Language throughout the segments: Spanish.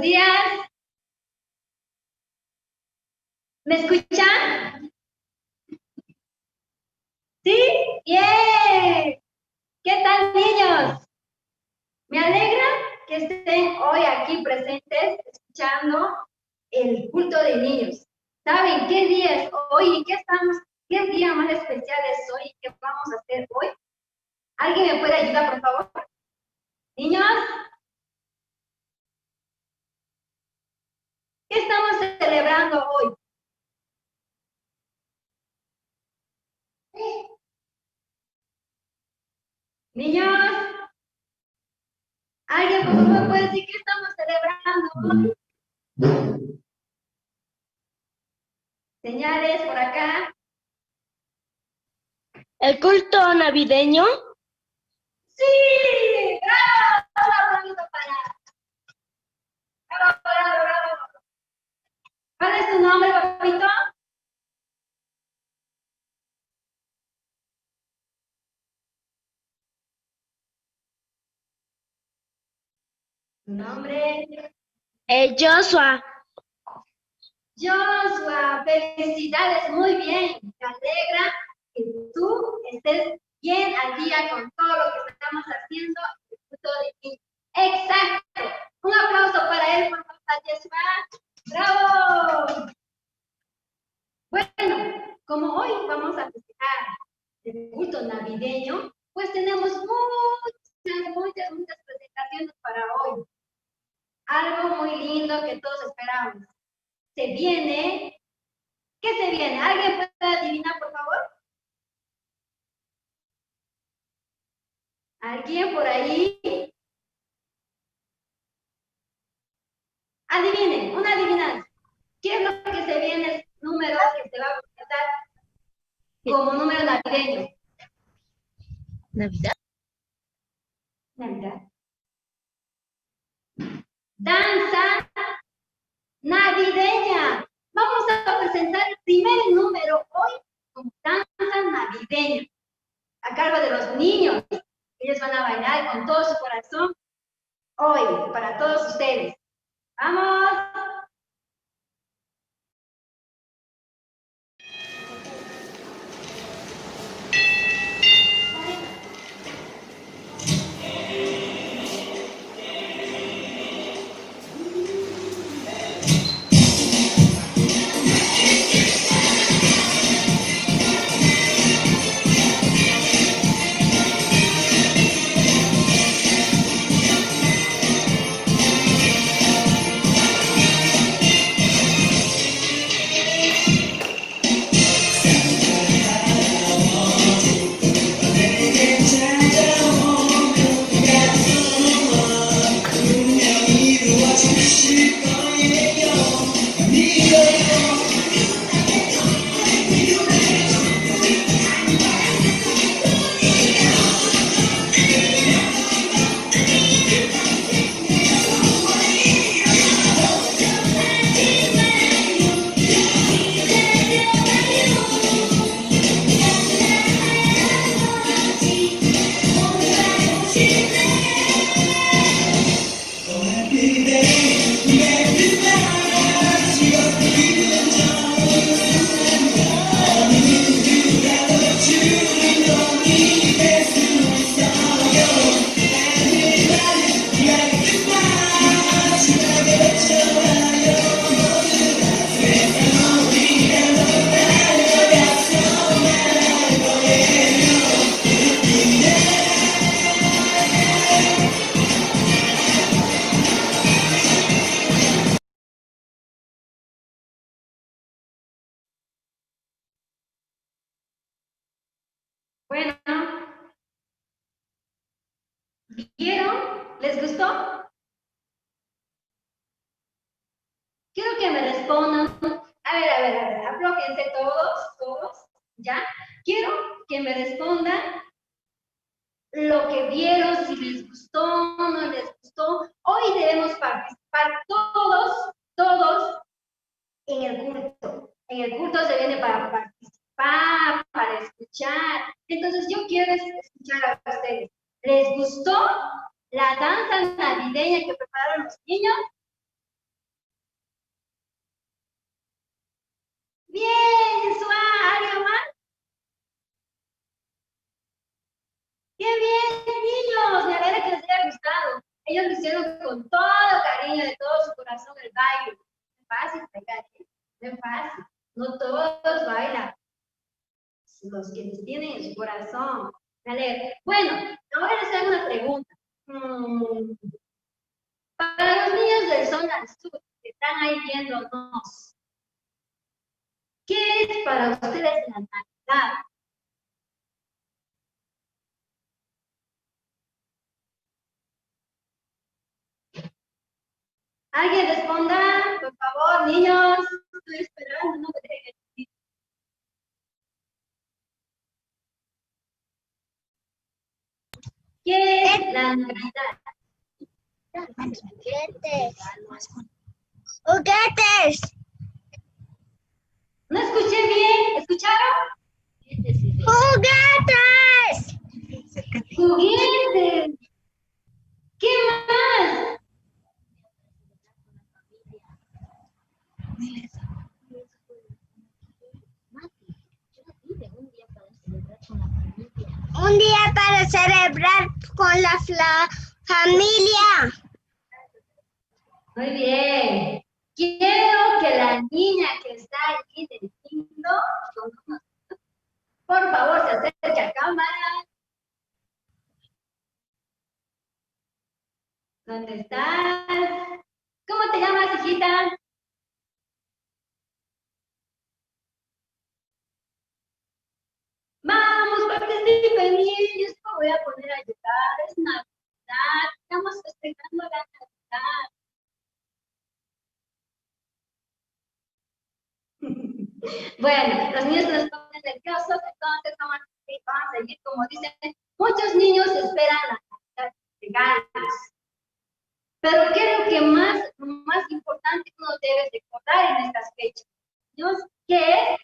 días. ¿Me escuchan? ¿Sí? ¡Bien! ¿Qué tal, niños? Me alegra que estén hoy aquí presentes escuchando el culto de niños. ¿Saben qué día es hoy? ¿Qué día más especial es hoy? ¿Qué vamos a hacer hoy? ¿Alguien me puede ayudar, por favor? Niños, ¿qué estamos celebrando hoy? Niños, ¿alguien por favor puede decir qué estamos celebrando hoy? Señales por acá. ¿El culto navideño? ¡Sí! ¡Bravo! ¡Bravo! ¡Bravo, bravo, bravo! ¿Cuál es tu nombre, papito? ¿Tu nombre? Joshua. Joshua, felicidades, muy bien. Me alegra que tú estés bien al día con todo lo que estamos haciendo en el culto de ti. Exacto. Un aplauso para él, por favor, Joshua. ¡Bravo! Bueno, como hoy vamos a festejar el culto navideño, pues tenemos muchas presentaciones para hoy. Algo muy lindo que todos esperamos. Se viene. ¿Qué se viene? ¿Alguien puede adivinar, por favor? ¿Alguien por ahí? Adivinen, una adivinanza. ¿Qué es lo que se viene? El número que se va a presentar como número navideño. Navidad. Navidad. Danza navideña. Vamos a presentar el primer número hoy como danza navideña, a cargo de los niños. Ellos van a bailar con todo su corazón hoy para todos ustedes. ¡Vamos! Bueno, ¿vieron? ¿Les gustó? Quiero que me respondan. A ver, aflójense todos, ¿ya? Quiero que me respondan lo que vieron, si les gustó o no les gustó. Hoy debemos participar todos en el culto. En el culto se viene para participar, para escuchar. Entonces yo quiero escuchar a ustedes. ¿Les gustó la danza navideña que prepararon los niños? Bien, Suá, ¿alguien más? ¡Qué bien, niños! Me alegra que les haya gustado. Ellos lo hicieron con todo cariño, de todo su corazón, el baile. No es fácil pegar, ¿eh? No es fácil. No todos bailan. Los que les tienen en su corazón. Me alegra. Bueno, ahora les hago una pregunta. Para los niños del zona sur que están ahí viéndonos, ¿qué es para ustedes la Navidad? ¿Alguien responda? Por favor, niños. Estoy esperando, no me dejen. ¿Qué es la Navidad? Juguetes. Juguetes. No escuché bien. ¿Escucharon? Juguetes. Juguetes. ¿Qué más? Un día para celebrar con la familia. Muy bien. Quiero que la niña que está aquí del quinto, por favor, se acerque a cámara. ¿Dónde estás? ¿Cómo te llamas, hijita? Vamos, participen bien. Yo sí me voy a poner a ayudar. Es Navidad. Estamos festejando la Navidad. Bueno, los niños nos ponen nerviosos, entonces vamos a seguir, como dicen, muchos niños esperan la Navidad de regalos. Pero ¿qué es lo que más importante uno debe recordar en estas fechas? Dios, ¿qué es?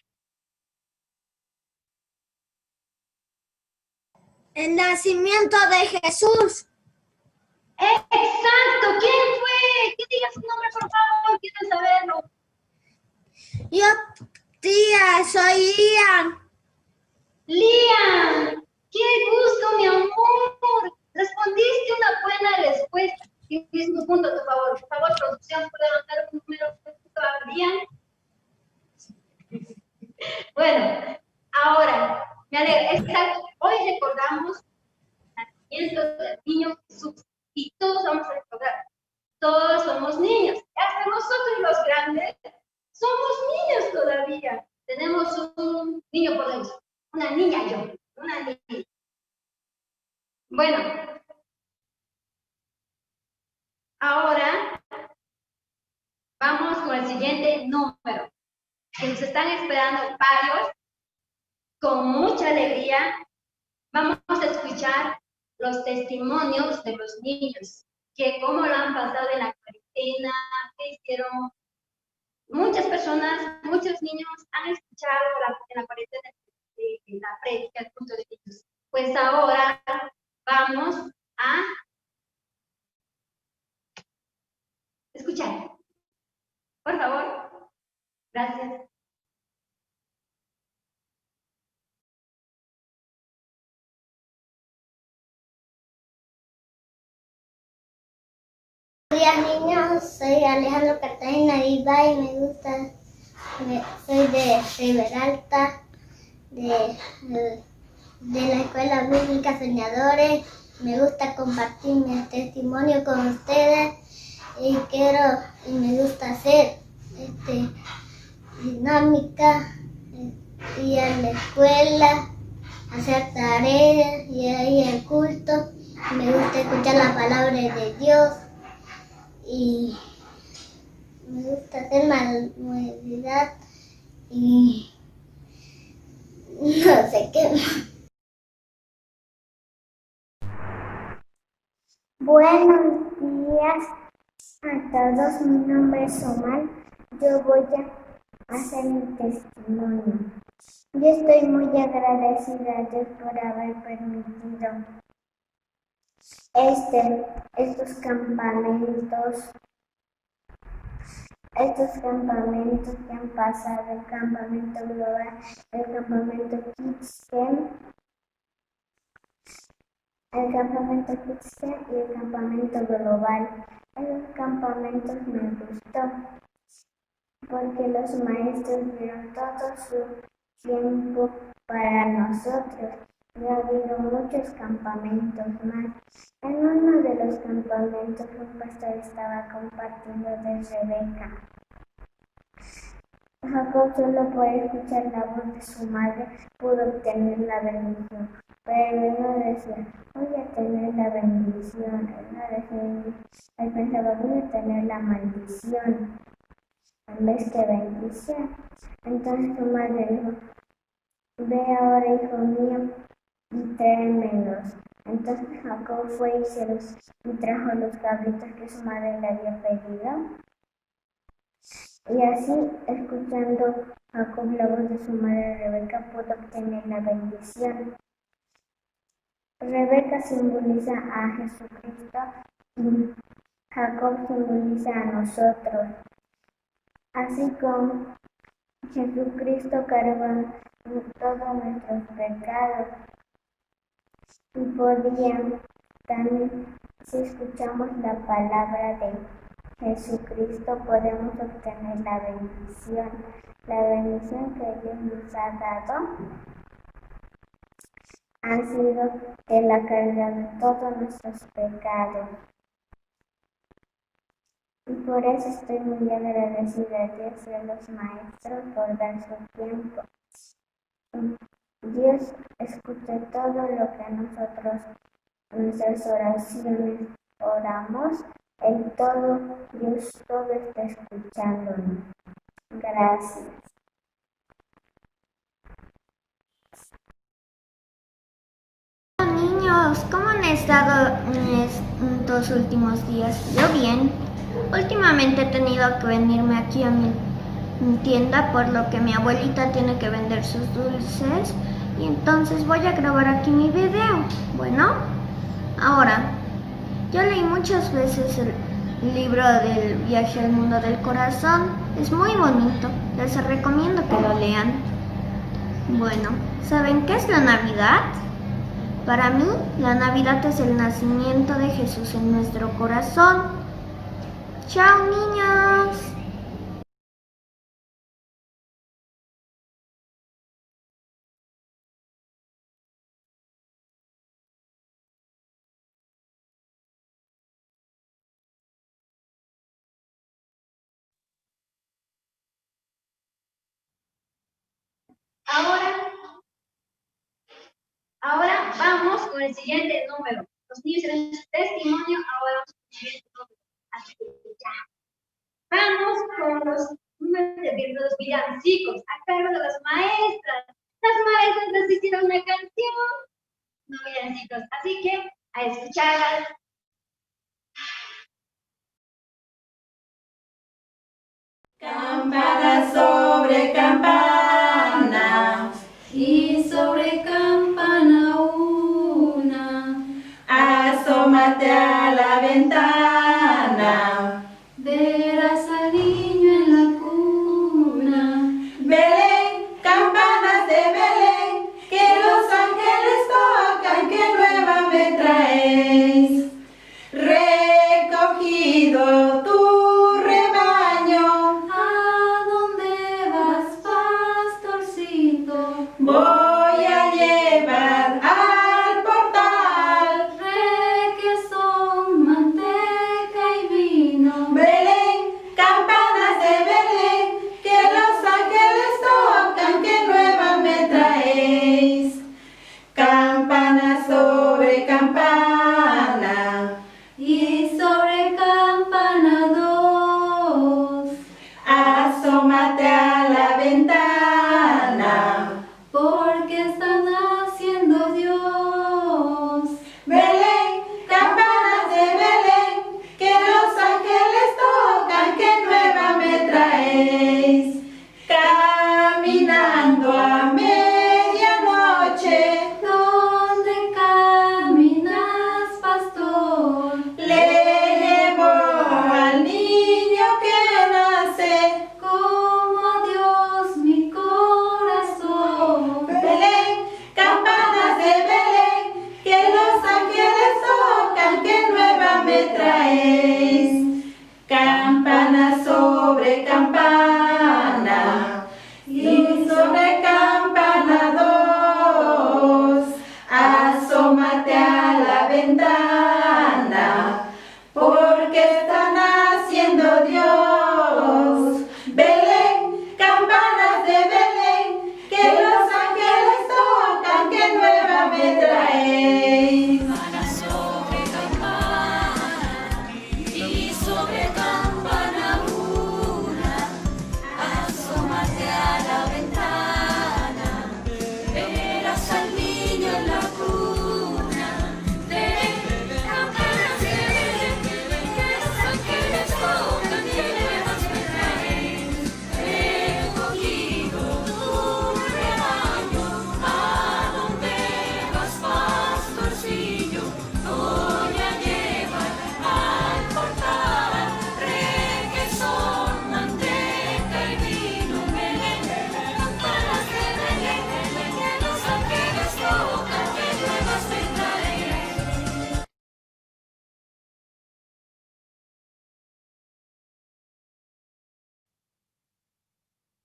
El nacimiento de Jesús. Exacto, ¿quién fue? Que diga su nombre, por favor, quiero saberlo. Yo, tía, soy Ian. Liam, qué gusto, mi amor. Respondiste una buena respuesta. Tienes un punto a tu favor. Por favor, producción, ¿puede anotar un número a Liam? Bueno, ahora, me alegra. Exacto. Hoy recordamos el nacimiento del niño Jesús. Y todos vamos a recordar. Todos somos niños. Hasta nosotros los grandes somos niños todavía. Tenemos un niño por dentro. Una niña yo. Una niña. Bueno, ahora vamos con el siguiente número, que nos están esperando varios, con mucha alegría. Vamos a escuchar los testimonios de los niños, que cómo lo han pasado en la cuarentena, qué hicieron. Muchas personas, muchos niños han escuchado en la cuarentena la prédica, el punto de ellos. Pues ahora vamos a escuchar. Por favor. Gracias. Hola niños, soy Alejandro Cartagena Viva y soy de Riberalta, de la Escuela Bíblica Soñadores. Me gusta compartir mi testimonio con ustedes y me gusta hacer dinámica, ir a la escuela, hacer tareas y ir al culto. Me gusta escuchar la palabra de Dios. Y me gusta hacer manualidad y no sé qué más. Buenos días a todos, mi nombre es Omar. Yo voy a hacer mi testimonio. Yo estoy muy agradecida a Dios por haber permitido estos campamentos estos campamentos que han pasado, el campamento global, el campamento Kids Camp, el campamento Kids Camp y el campamento global. Esos campamentos me gustó porque los maestros dieron todo su tiempo para nosotros. Y ha habido muchos campamentos más. En uno de los campamentos un pastor estaba compartiendo de Rebeca. Jacob solo por escuchar la voz de su madre pudo obtener la bendición, pero él no decía, voy a tener la bendición, él pensaba, voy a tener la maldición, en vez de bendición. Entonces su madre dijo, ve ahora, hijo mío, y tráemelos. Entonces Jacob fue y trajo los cabritos que su madre le había pedido. Y así, escuchando Jacob la voz de su madre Rebeca, pudo obtener la bendición. Rebeca simboliza a Jesucristo y Jacob simboliza a nosotros. Así como Jesucristo cargó todos nuestros pecados y podían también, si escuchamos la palabra de Jesucristo, podemos obtener la bendición que Dios nos ha dado ha sido de la carga de todos nuestros pecados. Y por eso estoy muy agradecida a Dios y a los maestros por dar su tiempo. Dios escucha todo lo que nosotros, nuestras oraciones, oramos. En todo, Dios todo está escuchándonos. Gracias. Hola niños, ¿cómo han estado en estos últimos días? Yo bien. Últimamente he tenido que venirme aquí a mi tienda, por lo que mi abuelita tiene que vender sus dulces y entonces voy a grabar aquí mi video. Bueno, ahora, yo leí muchas veces el libro del viaje al mundo del corazón. Es muy bonito, les recomiendo que lo lean. Bueno, ¿saben qué es la Navidad? Para mí, la Navidad es el nacimiento de Jesús en nuestro corazón. ¡Chao, niños! Ahora vamos con el siguiente número. Los niños tienen su testimonio, ahora vamos con el siguiente número. Así que ya. Vamos con los números de los villancicos, a cargo de las maestras. Las maestras les hicieron una canción, no villancicos. Así que a escucharlas. Campana sobre campana y sobre campana una, asómate a la ventana, verás al niño en la cuna. Belén, campanas de Belén, que los ángeles tocan, que nueva me traéis. Recogido tu voy a llevar al portal requesón, manteca y vino. Belén, campanas de Belén, que los ángeles tocan, que nueva me traéis. Campana sobre campana y sobre campana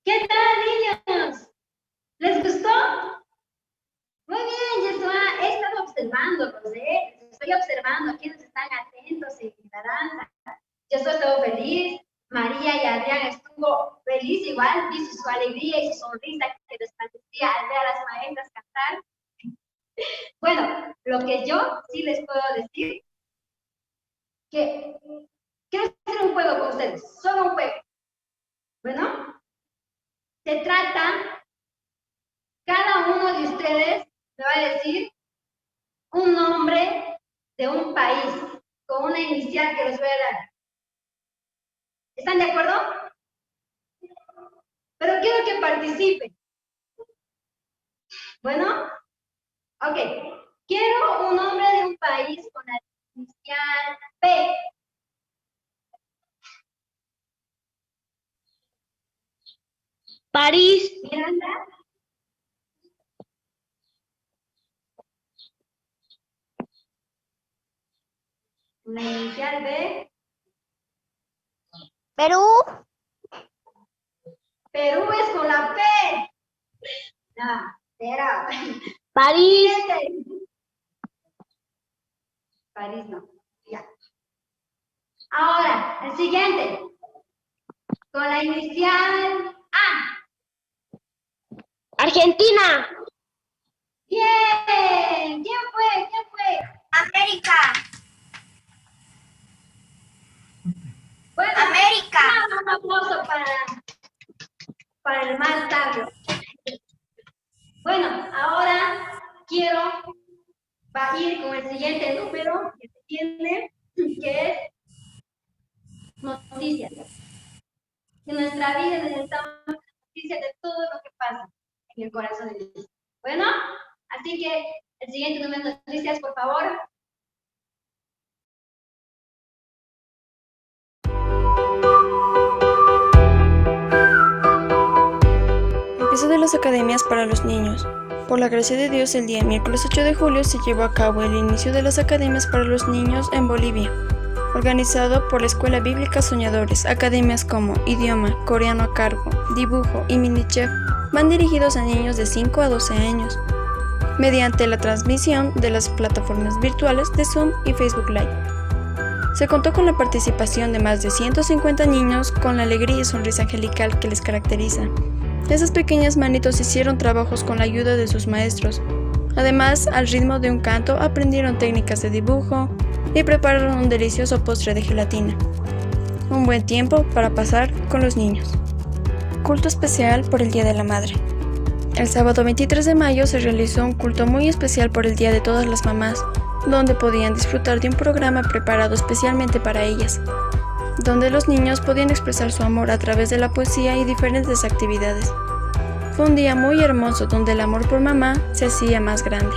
¿Qué tal, niños? ¿Les gustó? Muy bien, Yeshua. He estado observándolos, ¿eh? Estoy observando quienes están atentos en la danza. Yo estuve feliz. María y Adrián estuvo feliz igual. Vi su alegría y su sonrisa que resplandecía al ver a las maestras cantar. Bueno, lo que yo sí les puedo decir, que quiero hacer un juego con ustedes, solo un juego. Bueno, se trata, cada uno de ustedes me va a decir un nombre de un país con una inicial que les voy a dar. ¿Están de acuerdo? Pero quiero que participen. Bueno, ok. Quiero un nombre de un país con la inicial P. París. Miranda. La inicial B. Perú. Perú es con la P. No, espera. París. París no. Ya. Ahora, el siguiente. Con la inicial A. Argentina. Bien. ¿Quién fue? ¿Quién fue? América. Bueno, América. Un aplauso para el más sabio. Bueno, ahora quiero ir con el siguiente número que se tiene, que es noticias. En nuestra vida necesitamos noticias de todo lo que pasa en el corazón de Dios. Bueno, así que el siguiente número de noticias, por favor. Empiezo de las academias para los niños. Por la gracia de Dios, el día miércoles 8 de julio se llevó a cabo el inicio de las academias para los niños en Bolivia, organizado por la Escuela Bíblica Soñadores. Academias como idioma, coreano a cargo, dibujo y mini chef van dirigidos a niños de 5 a 12 años, mediante la transmisión de las plataformas virtuales de Zoom y Facebook Live. Se contó con la participación de más de 150 niños con la alegría y sonrisa angelical que les caracteriza. Esas pequeñas manitos hicieron trabajos con la ayuda de sus maestros. Además, al ritmo de un canto aprendieron técnicas de dibujo y prepararon un delicioso postre de gelatina. Un buen tiempo para pasar con los niños. Culto especial por el Día de la Madre. El sábado 23 de mayo se realizó un culto muy especial por el Día de todas las mamás, donde podían disfrutar de un programa preparado especialmente para ellas, donde los niños podían expresar su amor a través de la poesía y diferentes actividades. Fue un día muy hermoso donde el amor por mamá se hacía más grande.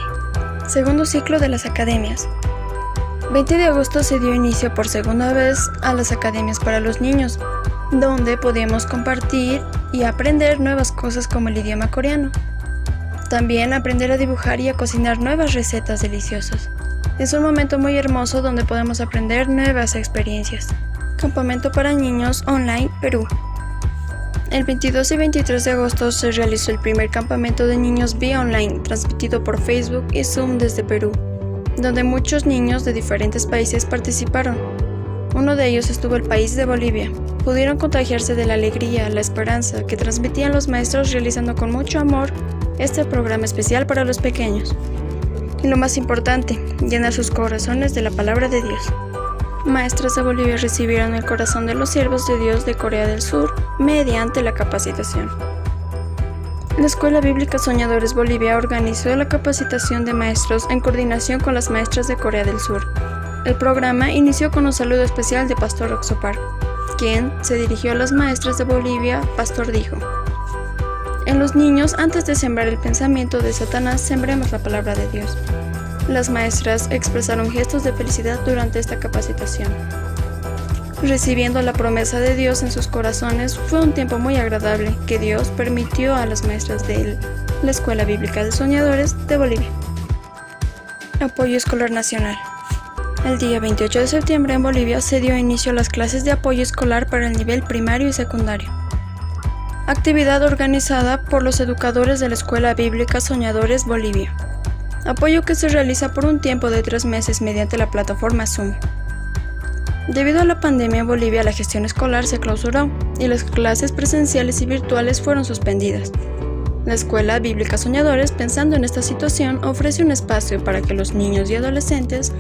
Segundo ciclo de las academias. 20 de agosto se dio inicio por segunda vez a las academias para los niños, donde podíamos compartir y aprender nuevas cosas como el idioma coreano. También aprender a dibujar y a cocinar nuevas recetas deliciosas. Es un momento muy hermoso donde podemos aprender nuevas experiencias. Campamento para niños online Perú. El 22 y 23 de agosto se realizó el primer campamento de niños vía online, transmitido por Facebook y Zoom desde Perú, donde muchos niños de diferentes países participaron. Uno de ellos estuvo el país de Bolivia. Pudieron contagiarse de la alegría, la esperanza que transmitían los maestros realizando con mucho amor este programa especial para los pequeños. Y lo más importante, llenar sus corazones de la palabra de Dios. Maestras de Bolivia recibieron el corazón de los siervos de Dios de Corea del Sur mediante la capacitación. La Escuela Bíblica Soñadores Bolivia organizó la capacitación de maestros en coordinación con las maestras de Corea del Sur. El programa inició con un saludo especial de Pastor Oxopar, quien se dirigió a las maestras de Bolivia. Pastor dijo: en los niños, antes de sembrar el pensamiento de Satanás, sembremos la palabra de Dios. Las maestras expresaron gestos de felicidad durante esta capacitación. Recibiendo la promesa de Dios en sus corazones, fue un tiempo muy agradable que Dios permitió a las maestras de la Escuela Bíblica de Soñadores de Bolivia. Apoyo Escolar Nacional. El día 28 de septiembre en Bolivia se dio inicio a las clases de apoyo escolar para el nivel primario y secundario. actividad organizada por los educadores de la Escuela Bíblica Soñadores Bolivia. Apoyo que se realiza por un tiempo de 3 meses mediante la plataforma Zoom. Debido a la pandemia en Bolivia, la gestión escolar se clausuró y las clases presenciales y virtuales fueron suspendidas. La Escuela Bíblica Soñadores, pensando en esta situación, ofrece un espacio para que los niños y adolescentes,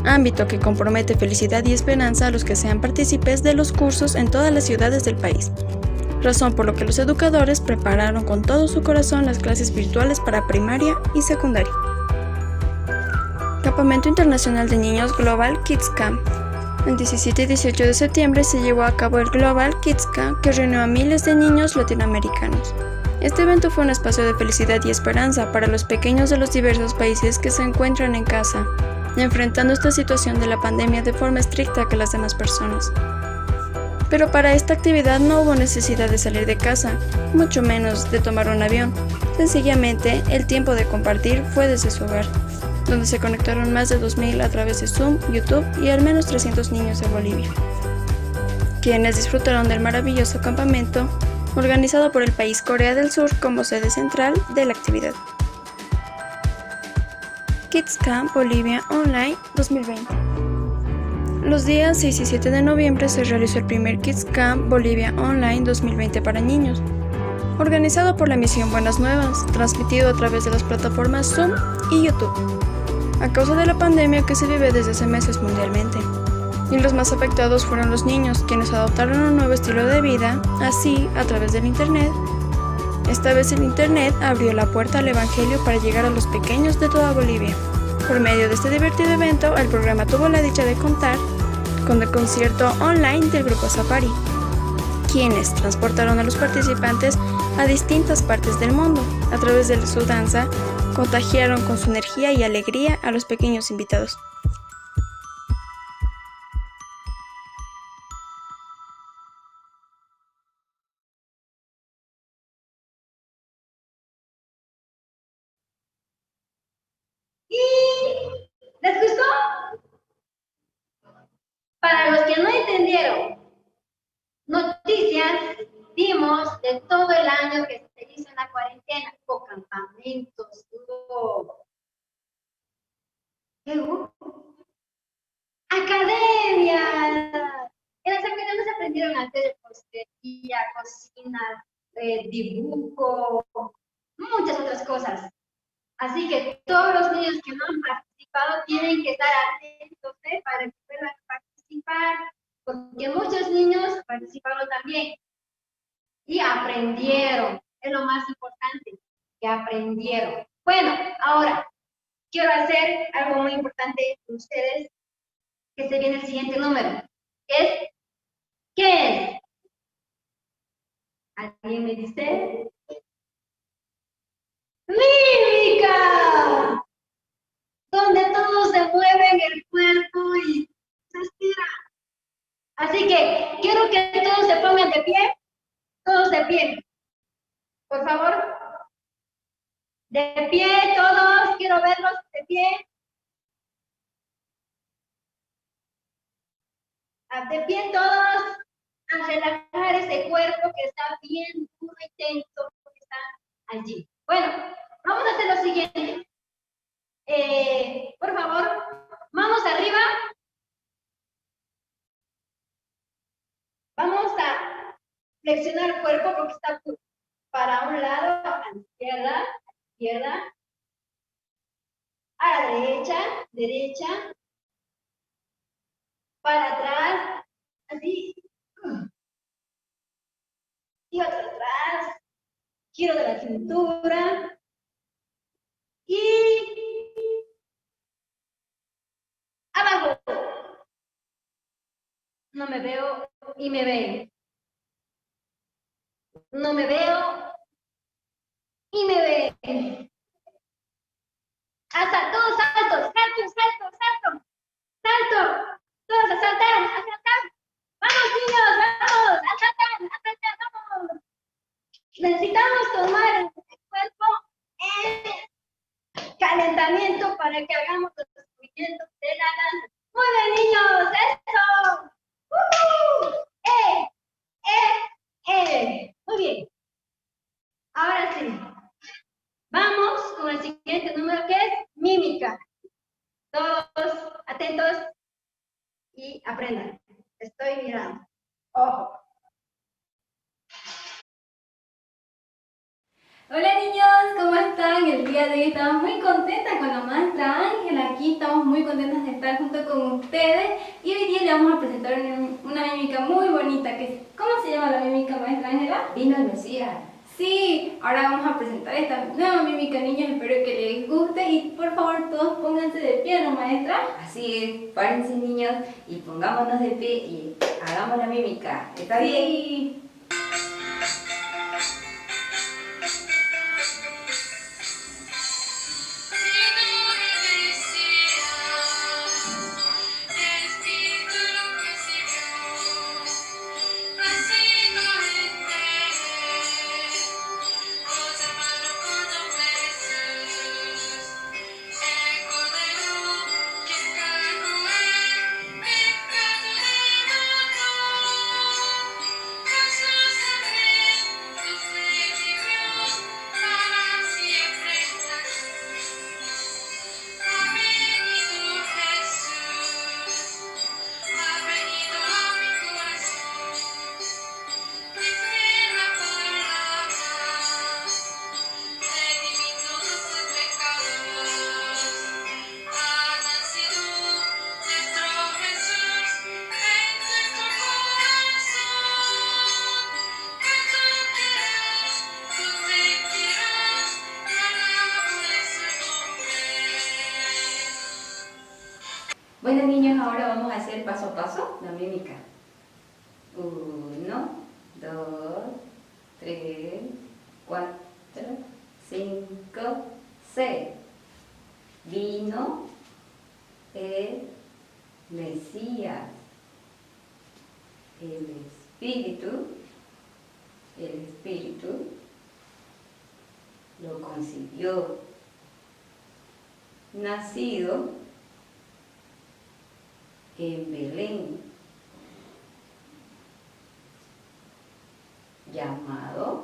ámbito que compromete felicidad y esperanza a los que sean partícipes de los cursos en todas las ciudades del país. Razón por lo que los educadores prepararon con todo su corazón las clases virtuales para primaria y secundaria. Campamento Internacional de Niños Global Kids Camp. El 17 y 18 de septiembre se llevó a cabo el Global Kids Camp, que reunió a miles de niños latinoamericanos. Este evento fue un espacio de felicidad y esperanza para los pequeños de los diversos países que se encuentran en casa, enfrentando esta situación de la pandemia de forma estricta que las demás personas. Pero para esta actividad no hubo necesidad de salir de casa, mucho menos de tomar un avión. Sencillamente, el tiempo de compartir fue desde su hogar, donde se conectaron más de 2.000 a través de Zoom, YouTube y al menos 300 niños de Bolivia, quienes disfrutaron del maravilloso campamento organizado por el país Corea del Sur como sede central de la actividad. Kids Camp Bolivia Online 2020. Los días 6 y 7 de noviembre se realizó el primer Kids Camp Bolivia Online 2020 para niños, organizado por la misión Buenas Nuevas, transmitido a través de las plataformas Zoom y YouTube, a causa de la pandemia que se vive desde hace meses mundialmente. Y los más afectados fueron los niños, quienes adoptaron un nuevo estilo de vida, así a través del Internet. Esta vez el Internet abrió la puerta al Evangelio para llegar a los pequeños de toda Bolivia. Por medio de este divertido evento, el programa tuvo la dicha de contar con el concierto online del grupo Safari, quienes transportaron a los participantes a distintas partes del mundo. A través de su danza, contagiaron con su energía y alegría a los pequeños invitados. ¿Les gustó? Para los que no entendieron, noticias vimos de todo el año que se hizo en la cuarentena. Hubo campamentos, hubo academias. En las academias aprendieron a hacer postería, cocina, dibujo, muchas otras cosas. Así que todos los niños que no han participado tienen que estar atentos para que puedan participar, porque muchos niños participaron también y aprendieron. Es lo más importante, que aprendieron. Bueno, ahora quiero hacer algo muy importante con ustedes, que se viene el siguiente número. ¿Qué es? ¿Alguien me dice? ¡Mímica! Donde todos se mueven el cuerpo y se estiran. Así que quiero que todos se pongan de pie. Todos de pie. Por favor. De pie todos. Quiero verlos de pie. De pie todos. A relajar ese cuerpo que está bien duro y tenso, que está allí. Bueno, vamos a hacer lo siguiente. Por favor, manos arriba. Vamos a flexionar el cuerpo porque está para un lado, a la izquierda, a la derecha, para atrás, así, y otro atrás, giro de la cintura, y abajo. No me veo y me veo. No me veo y me veo. Hasta todos saltos, salto. Todos a saltar. Vamos niños, vamos, a saltar, vamos. Necesitamos tomar el cuerpo en calentamiento para que hagamos los movimientos de la danza. Muy bien niños, eso. Muy bien. entiendan. Estoy mirando. Ojo. Hola niños, ¿cómo están? El día de hoy estamos muy contentas con la maestra Ángela. Aquí estamos muy contentas de estar junto con ustedes y hoy día le vamos a presentar una mímica muy bonita. ¿Cómo se llama la mímica, maestra Ángela? Vino el Mesías. Sí, ahora vamos a presentar esta nueva mímica, niños. Espero que les guste y por favor todos pónganse de pie, ¿no, maestra? Así es, párense niños y pongámonos de pie y hagamos la mímica. ¿Está bien? Sí. Bueno niños, ahora vamos a hacer paso a paso la mímica. 1, 2, 3, 4, 5, 6. Vino el Mesías. El Espíritu lo concibió. Nacido en Belén, llamaron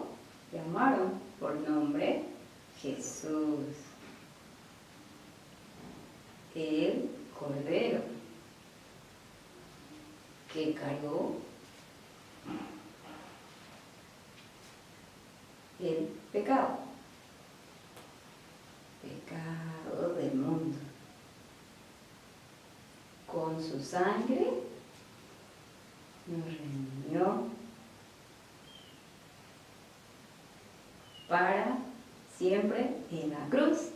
por nombre Jesús, el Cordero que cargó el pecado del mundo. Con su sangre nos redimió para siempre en la cruz.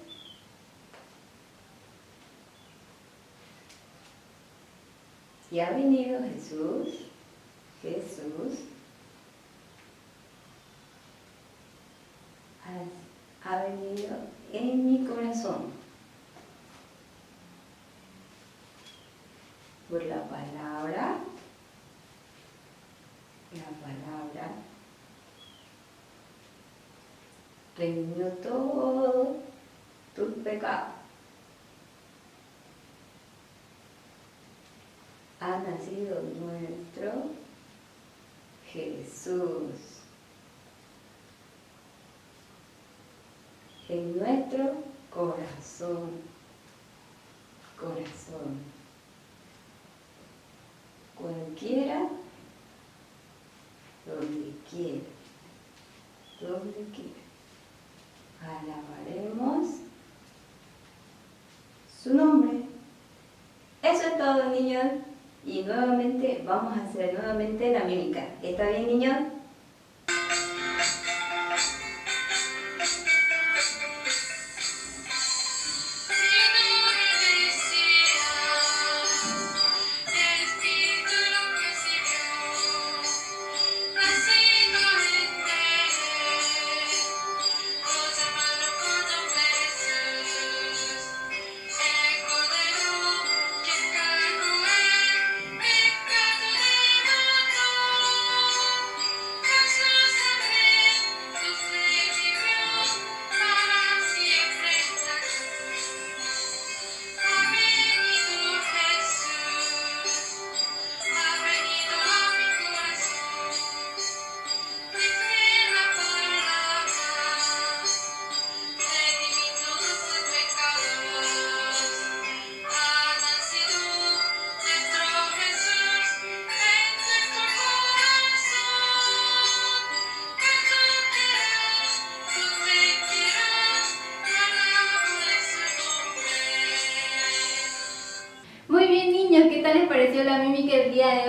Y ha venido Jesús ha venido en mi corazón. Por la palabra redimió todo tus pecados. Ha nacido nuestro Jesús en nuestro corazón. Cualquiera, donde quiera. Alabaremos su nombre. Eso es todo, niños. Y nuevamente vamos a hacer nuevamente la mímica. ¿Está bien, niños?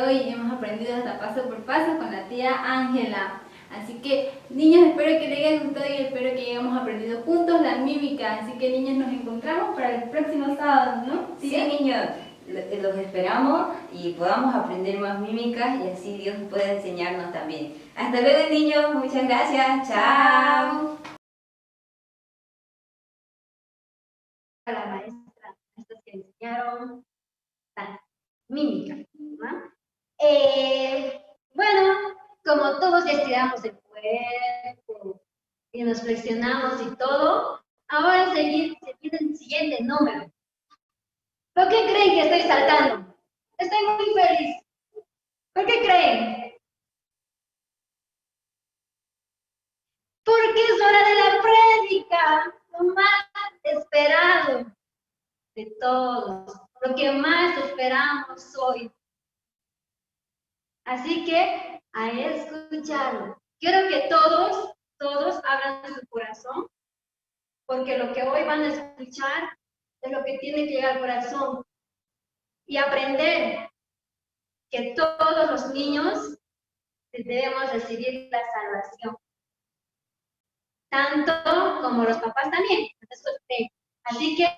hoy hemos aprendido hasta paso por paso con la tía Ángela. Así que, niños, espero que les haya gustado y espero que hayamos aprendido juntos la mímica. Así que, niños, nos encontramos para el próximo sábado, ¿no? Sí, niños, los esperamos y podamos aprender más mímicas y así Dios pueda enseñarnos también. Hasta luego, niños. Muchas gracias. Chao. A la maestra, estas que enseñaron la mímica, ¿no? Bueno, como todos ya estiramos el cuerpo y nos flexionamos y todo, ahora se viene el siguiente número. ¿Por qué creen que estoy saltando? Estoy muy feliz. ¿Por qué creen? Porque es hora de la prédica, lo más esperado de todos, lo que más esperamos hoy. Así que a escucharlo. Quiero que todos abran su corazón, porque lo que hoy van a escuchar es lo que tiene que llegar al corazón y aprender que todos los niños debemos recibir la salvación, tanto como los papás también. Así que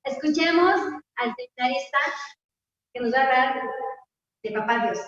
escuchemos al seminarista que nos va a hablar de Papá Dios.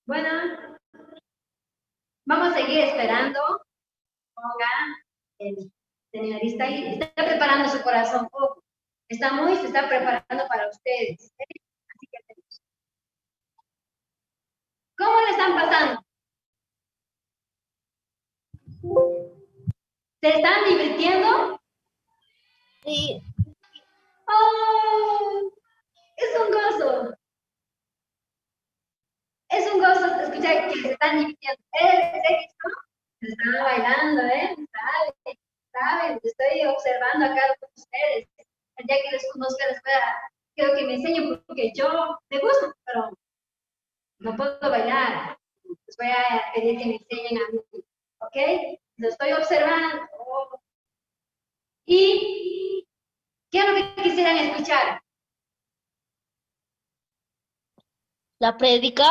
Bueno, vamos a seguir esperando. Ponga el seminarista y está preparando su corazón. Se está preparando para ustedes. Así que ¿cómo le están pasando? ¿Se están divirtiendo? Sí. ¡Oh! Es un gozo. Es un gozo escuchar que se están divirtiendo. Se están bailando, ¿saben? Estoy observando a cada uno de ustedes. El día que les conozca, quiero que me enseñen porque yo me gusta, pero no puedo bailar. Les voy a pedir que me enseñen a mí, ¿ok? Lo estoy observando. ¿Y qué es lo que quisieran escuchar? ¿La prédica?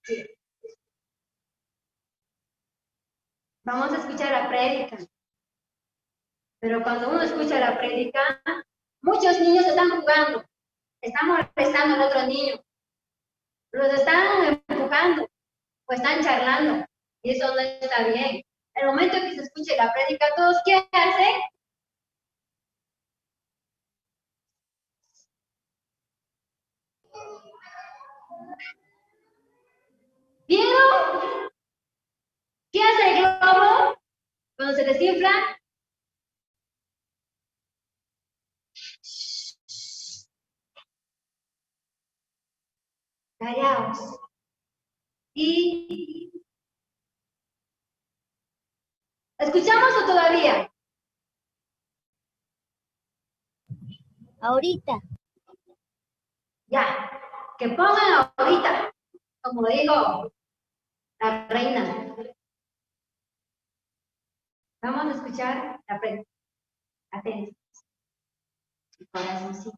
Sí. Vamos a escuchar la prédica. Pero cuando uno escucha la prédica, muchos niños están jugando, están molestando al otro niño, los están empujando o están charlando. Y eso no está bien. El momento que se escuche la prédica, todos, ¿qué hacen? ¿Vieron? ¿Qué hace el globo cuando se desinfla? Callaos. ¿Y escuchamos o todavía? Ahorita. Ya, que pongan ahorita, como digo la reina. Vamos a escuchar la prédica. Atentos. Corazoncito.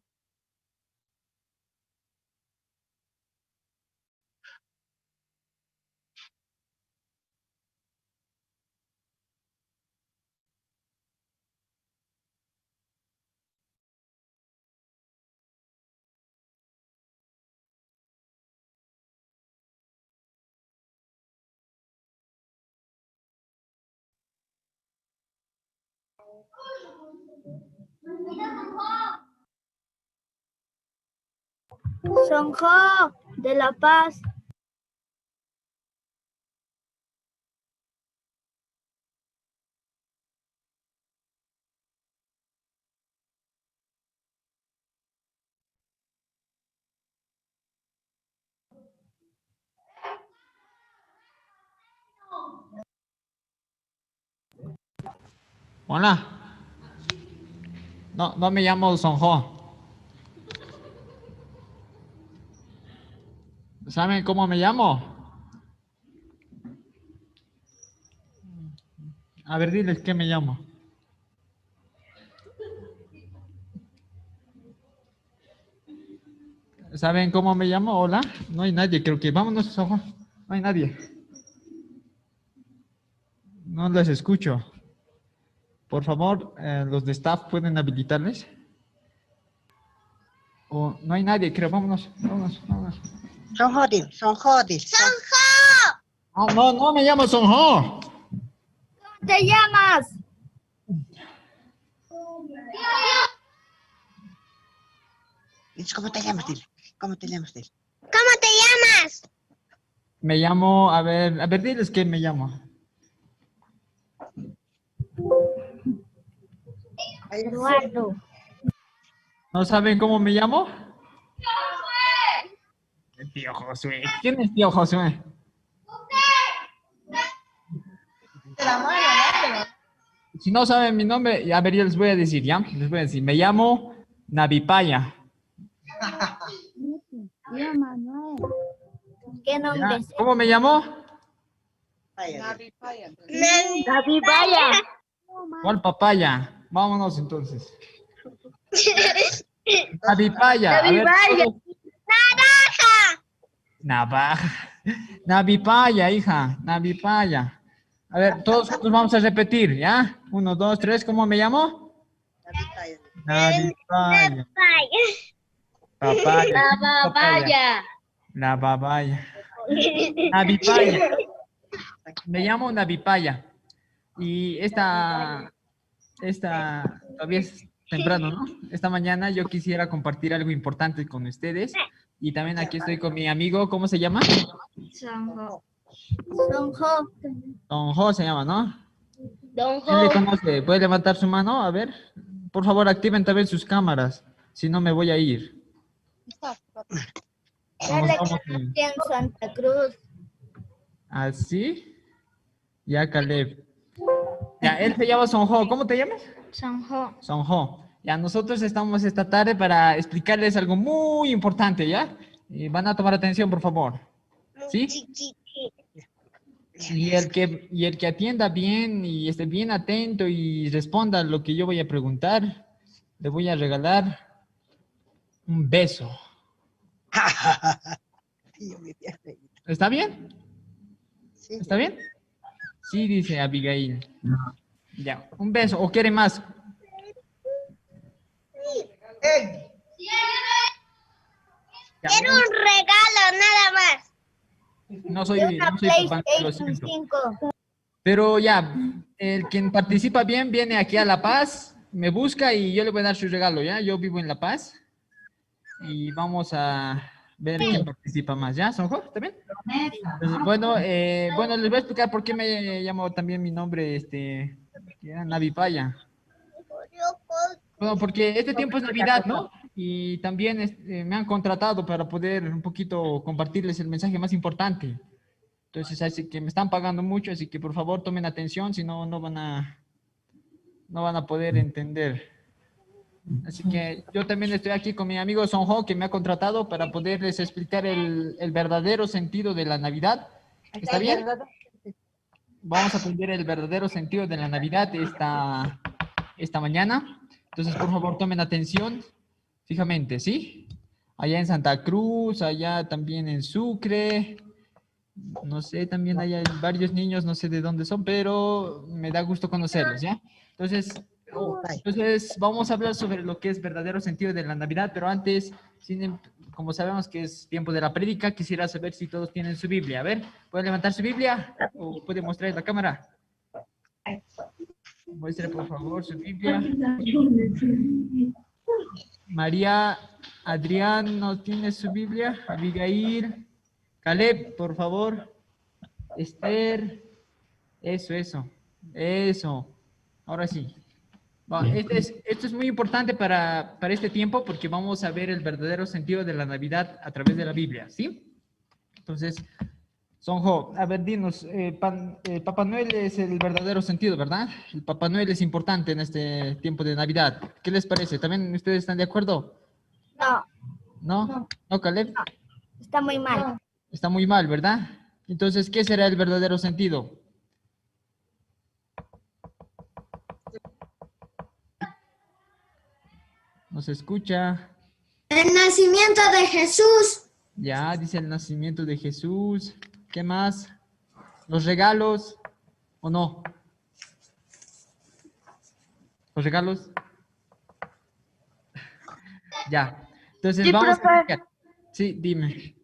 Sonjo de La Paz. Hola. No, no me llamo Sonjo. ¿Saben cómo me llamo? A ver, diles qué me llamo. ¿Saben cómo me llamo? Hola. No hay nadie, creo que vámonos, Sonjo. No hay nadie. No les escucho. Por favor, los de staff pueden habilitarles. O no hay nadie, creo. Vámonos, vámonos, vámonos. Sonjo. Oh, no, no me llamo Sonjo. ¿Te llamas? ¿Cómo te llamas, dile? ¿Cómo te llamas? Me llamo, a ver, diles qué me llamo. Eduardo. ¿No saben cómo me llamo? El tío Josué. ¿Quién es tío Josué? Si no saben mi nombre, a ver, yo les voy a decir, ¿ya? Les voy a decir, me llamo Navipaya. ¿Qué nombre es? ¿Cómo me llamo? Navipaya. ¿Cuál papaya? Vámonos entonces. Navipaya. A ver, todos. Navaja. Navipaya, hija. Navipaya. A ver, todos juntos vamos a repetir, ¿ya? 1, 2, 3, ¿cómo me llamo? Navipaya. Papaya. Papaya. La babaya. Navipaya. Me llamo Navipaya. Y esta todavía es temprano, ¿no? Esta mañana yo quisiera compartir algo importante con ustedes. Y también aquí estoy con mi amigo, ¿cómo se llama? Sonjo. Don Jo se llama, ¿no? Don ¿Quién le conoce? ¿Puede levantar su mano? A ver. Por favor, activen también sus cámaras. Si no, me voy a ir. Ya le conocí en Santa Cruz. ¿Así? Ya, Caleb. Ya, él se llama Sonjo. ¿Cómo te llamas? Sonjo. Sonjo. Ya, nosotros estamos esta tarde para explicarles algo muy importante, ¿ya? Y van a tomar atención, por favor. ¿Sí? Y el que atienda bien y esté bien atento y responda a lo que yo voy a preguntar, le voy a regalar un beso. ¿Está bien? ¿Está bien? Sí, dice Abigail. Ya, un beso. ¿O quiere más? Ya, Quiero un regalo, nada más. no soy papá, lo siento. Pero ya, el quien participa bien viene aquí a La Paz, me busca y yo le voy a dar su regalo, ¿ya? Yo vivo en La Paz y vamos a ver quién participa más, ¿ya? ¿Sonjo? ¿Está bien? Entonces, bueno, les voy a explicar por qué me llamo también mi nombre, que era Navipaya. Bueno, porque este tiempo es Navidad, ¿no? Y también me han contratado para poder un poquito compartirles el mensaje más importante. Entonces, así que me están pagando mucho, así que por favor tomen atención, si no, no van a poder entender. Así que yo también estoy aquí con mi amigo Sonjo, que me ha contratado para poderles explicar el verdadero sentido de la Navidad. ¿Está bien? Vamos a aprender el verdadero sentido de la Navidad esta mañana. Entonces, por favor, tomen atención fijamente, ¿sí? Allá en Santa Cruz, allá también en Sucre, no sé, también hay varios niños, no sé de dónde son, pero me da gusto conocerlos, ¿ya? Entonces, vamos a hablar sobre lo que es verdadero sentido de la Navidad, pero antes, como sabemos que es tiempo de la prédica, quisiera saber si todos tienen su Biblia. A ver, ¿pueden levantar su Biblia? ¿O pueden mostrar en la cámara? Muestre, por favor, su Biblia. María, Adrián, ¿no tiene su Biblia? Abigail, Caleb, por favor. Esther. Eso. Ahora sí. Esto es muy importante para este tiempo porque vamos a ver el verdadero sentido de la Navidad a través de la Biblia, ¿sí? Entonces, Sonjo, a ver, dinos, Papá Noel es el verdadero sentido, ¿verdad? El Papá Noel es importante en este tiempo de Navidad. ¿Qué les parece? ¿También ustedes están de acuerdo? No, ¿No? ¿No, Caleb? está muy mal. Está muy mal, ¿verdad? Entonces, ¿qué será el verdadero sentido? No se escucha. El nacimiento de Jesús. Ya, dice el nacimiento de Jesús. ¿Qué más? ¿Los regalos? ¿O no? ¿Los regalos? Ya. Entonces, Sí, vamos a profe. explicar. Sí, dime.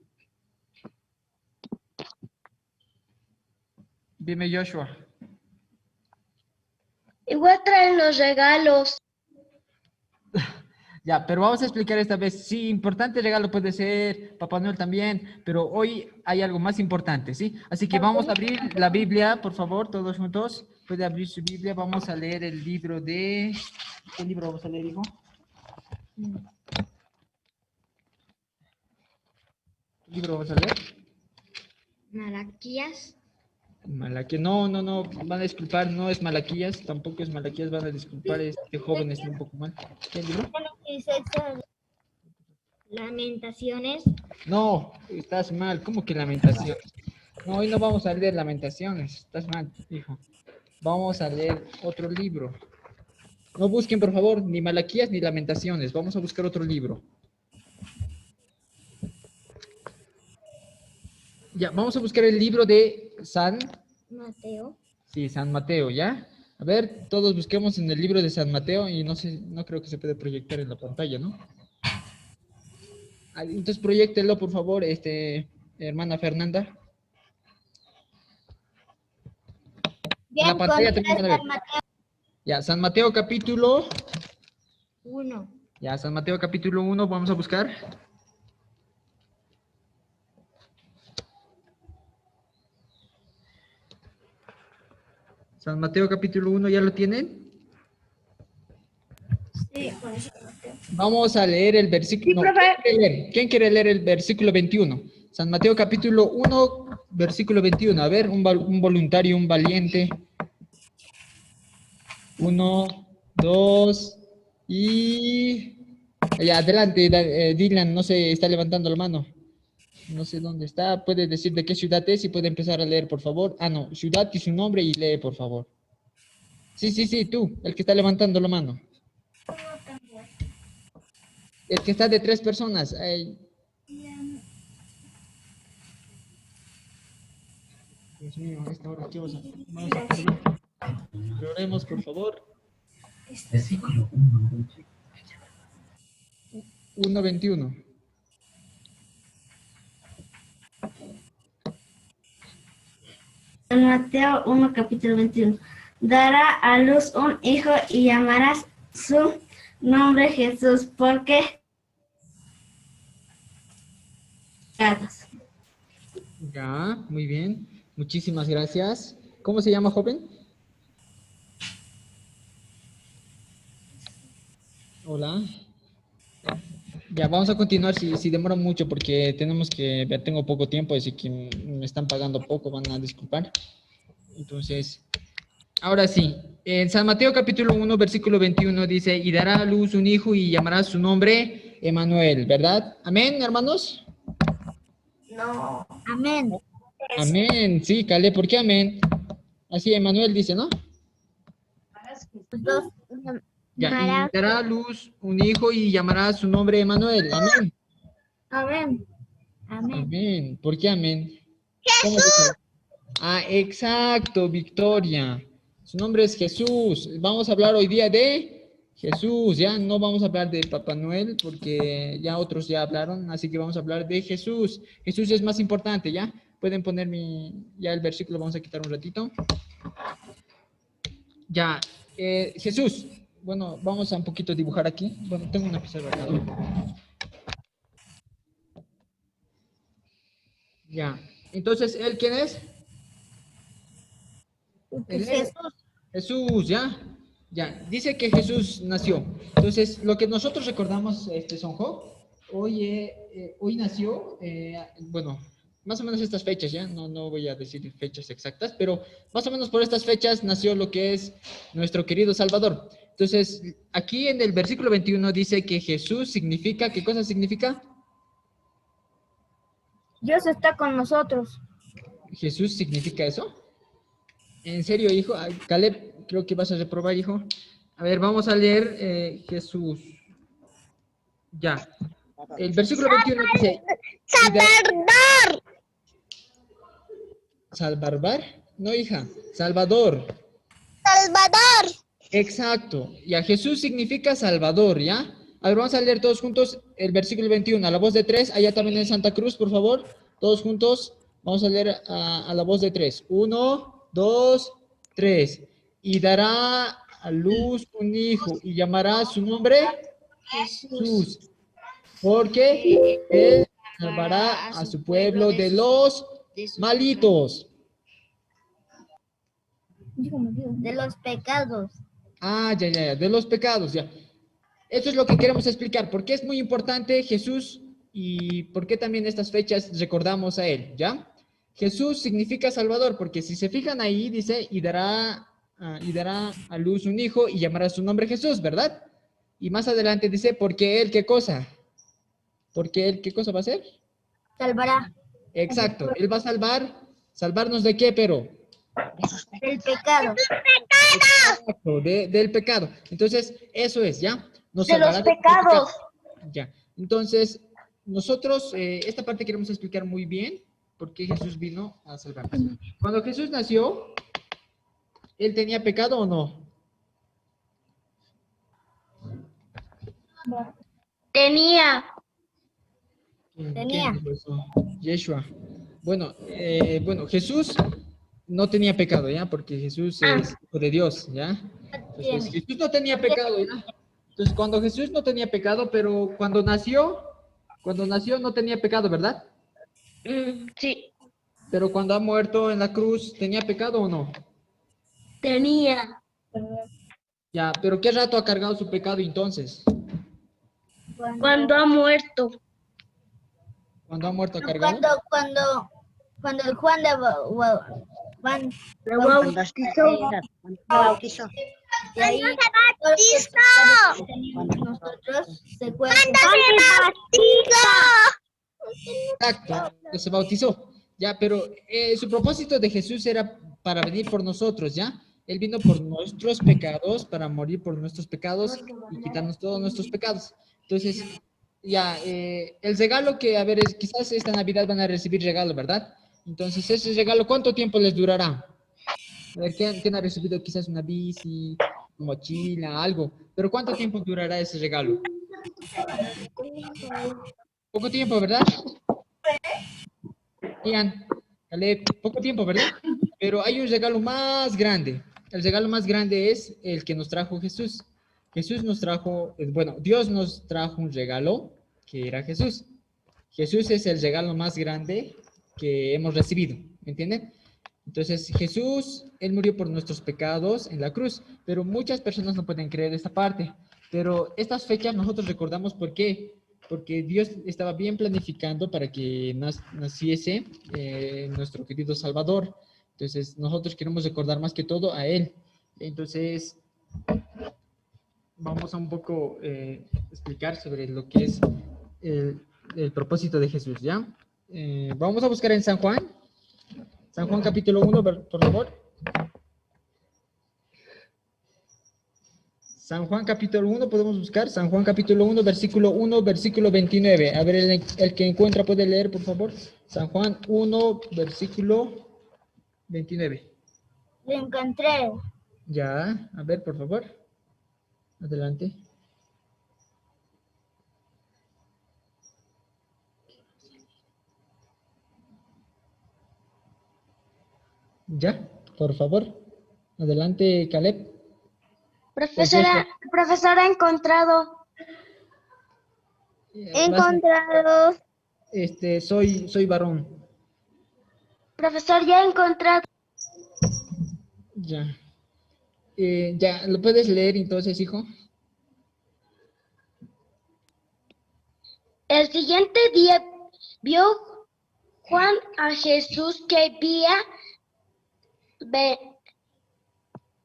Dime, Joshua. Igual traen los regalos. Ya, pero vamos a explicar esta vez. Sí, importante regalo puede ser Papá Noel también, pero hoy hay algo más importante, ¿sí? Así que vamos a abrir la Biblia, por favor, todos juntos. Puede abrir su Biblia. Vamos a leer el libro de... ¿Qué libro vamos a leer, hijo? ¿Qué libro vamos a leer? Malaquías. Malaquías. No, van a disculpar, no es Malaquías, tampoco es Malaquías, van a disculpar, este joven está un poco mal. ¿Qué libro? Lamentaciones. No, estás mal, ¿cómo que Lamentaciones? No, hoy no vamos a leer Lamentaciones, estás mal, hijo. Vamos a leer otro libro. No busquen, por favor, ni Malaquías ni Lamentaciones, vamos a buscar otro libro. Ya, vamos a buscar el libro de San Mateo. Sí, San Mateo, ¿ya? A ver, todos busquemos en el libro de San Mateo y no sé, no creo que se puede proyectar en la pantalla, ¿no? Entonces proyéctelo, por favor, hermana Fernanda. Bien, en la pantalla con también van a ver. San Mateo Ya, San Mateo capítulo... 1. Ya, San Mateo capítulo 1, vamos a buscar. San Mateo capítulo 1, ¿ya lo tienen? Sí. Vamos a leer el versículo... Sí, no, profe. ¿quién quiere leer el versículo 21? San Mateo capítulo 1, versículo 21. A ver, un voluntario, un valiente. 1, 2 y... Ya, adelante, Dylan, no se está levantando la mano. No sé dónde está. Puede decir de qué ciudad es y puede empezar a leer, por favor. Ah, no, ciudad y su nombre y lee, por favor. Sí, tú, el que está levantando la mano. El que está de 3 personas. Ay. Dios mío, a esta hora, ¿qué vamos a hacer? Oremos, por favor. Versículo 1:21. San Mateo 1, capítulo 21. Dará a luz un hijo y llamarás su nombre Jesús, porque... Ya, muy bien. Muchísimas gracias. ¿Cómo se llama, joven? Hola. Ya, vamos a continuar si demora mucho porque tengo poco tiempo, así que me están pagando poco, van a disculpar. Entonces, ahora sí, en San Mateo capítulo 1, versículo 21 dice, y dará a luz un hijo y llamará su nombre Emmanuel, ¿verdad? Amén, hermanos. No. Amén. Amén, sí, Caleb, ¿por qué amén? Así Emmanuel dice, ¿no? Ya, y dará a luz un hijo y llamará su nombre Emmanuel. Amén. Amén. Amén. Amén. ¿Por qué amén? ¡Jesús! Ah, exacto, Victoria. Su nombre es Jesús. Vamos a hablar hoy día de Jesús, ¿ya? No vamos a hablar de Papá Noel porque ya otros ya hablaron, así que vamos a hablar de Jesús. Jesús es más importante, ¿ya? Pueden poner ya el versículo, vamos a quitar un ratito. Ya, Jesús. Bueno, vamos a un poquito dibujar aquí. Bueno, tengo una pizarra acá. Ya. Entonces, ¿él quién es? Jesús. Jesús, ¿ya? Ya. Dice que Jesús nació. Entonces, lo que nosotros recordamos, Sonjo, hoy nació, bueno, más o menos estas fechas, ¿ya? No voy a decir fechas exactas, pero más o menos por estas fechas nació lo que es nuestro querido Salvador. Entonces, aquí en el versículo 21 dice que Jesús significa, ¿qué cosa significa? Dios está con nosotros. ¿Jesús significa eso? ¿En serio, hijo? Ay, Caleb, creo que vas a reprobar, hijo. A ver, vamos a leer Jesús. Ya. El versículo 21 dice... ¡Salvador! ¿Salvar? No, hija. Salvador. ¡Salvador! Exacto. Ya, Jesús significa Salvador, ¿ya? A ver, vamos a leer todos juntos el versículo 21. A la voz de 3, allá también en Santa Cruz, por favor. Todos juntos. Vamos a leer a la voz de 3. 1, 2, 3. Y dará a luz un hijo y llamará su nombre Jesús. Porque él salvará a su pueblo de los malitos. De los pecados. Ah, ya, de los pecados, ya. Eso es lo que queremos explicar. ¿Por qué es muy importante Jesús y por qué también estas fechas recordamos a él, ya? Jesús significa Salvador, porque si se fijan ahí, dice, y dará a luz un hijo y llamará su nombre Jesús, ¿verdad? Y más adelante dice, porque él, ¿qué cosa? Porque él, ¿qué cosa va a hacer? Salvará. Exacto, él va a ¿salvarnos de qué, pero? Del pecado. Exacto, del pecado. Entonces, eso es, ¿ya? Nos De los salvará pecados. Ya. Entonces, nosotros, esta parte queremos explicar muy bien por qué Jesús vino a salvarnos. Cuando Jesús nació, ¿él tenía pecado o no? Tenía. ¿Quién dijo eso? Yeshua. Bueno, Jesús no tenía pecado, ¿ya? Porque Jesús es hijo de Dios, ¿ya? Entonces, Jesús no tenía pecado, ¿ya? Entonces, cuando Jesús no tenía pecado, pero cuando nació no tenía pecado, ¿verdad? Sí. Pero cuando ha muerto en la cruz, ¿tenía pecado o no? Tenía. Ya, pero ¿qué rato ha cargado su pecado entonces? Cuando ha muerto. ¿Cuándo ha muerto ha cargado? Cuando el Juan de bautizó. Y ahí nosotros se cuentan. Exacto, que se bautizó. Ya, pero su propósito de Jesús era para venir por nosotros, ¿ya? Él vino por nuestros pecados, para morir por nuestros pecados y quitarnos todos nuestros pecados. Entonces, ya, el regalo que, a ver, quizás esta Navidad van a recibir regalo, ¿verdad? Entonces, ese regalo, ¿cuánto tiempo les durará? A ver, ¿quién ha recibido quizás una bici, una mochila, algo? Pero ¿cuánto tiempo durará ese regalo? Poco tiempo, ¿verdad? Ian, Caleb, poco tiempo, ¿verdad? Pero hay un regalo más grande. El regalo más grande es el que nos trajo Jesús. Jesús nos trajo, bueno, Dios nos trajo un regalo que era Jesús. Jesús es el regalo más grande que hemos recibido, ¿me entienden? Entonces, Jesús, Él murió por nuestros pecados en la cruz, pero muchas personas no pueden creer esta parte. Pero estas fechas nosotros recordamos ¿por qué? Porque Dios estaba bien planificando para que naciese nuestro querido Salvador. Entonces, nosotros queremos recordar más que todo a Él. Entonces, vamos a un poco explicar sobre lo que es el propósito de Jesús, ¿ya? Vamos a buscar en San Juan. San Juan capítulo 1, por favor. San Juan capítulo 1, podemos buscar. San Juan capítulo 1, versículo 1, versículo 29. A ver, el que encuentra puede leer, por favor. San Juan 1, versículo 29. Lo encontré. Ya, a ver, por favor. Adelante. Ya, por favor. Adelante, Caleb. Profesora, he encontrado. Encontrado. Soy varón. Profesor, ya he encontrado. Ya. Ya, ¿lo puedes leer entonces, hijo? El siguiente día vio Juan a Jesús que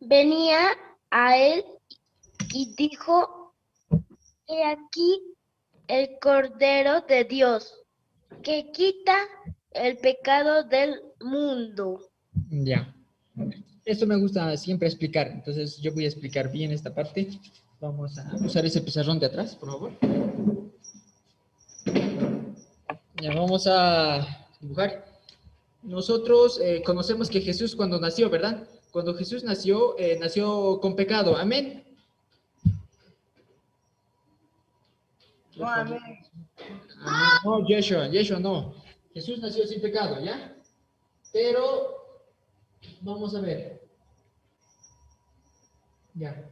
venía a él y dijo: He aquí el Cordero de Dios que quita el pecado del mundo. Ya. Esto me gusta siempre explicar, entonces yo voy a explicar bien esta parte. Vamos a usar ese pizarrón de atrás, por favor. Ya, vamos a dibujar. Nosotros conocemos que Jesús cuando nació, ¿verdad? Cuando Jesús nació, nació con pecado. Amén. No, amén. No, Yeshua no. Jesús nació sin pecado, ¿ya? Pero, vamos a ver. Ya.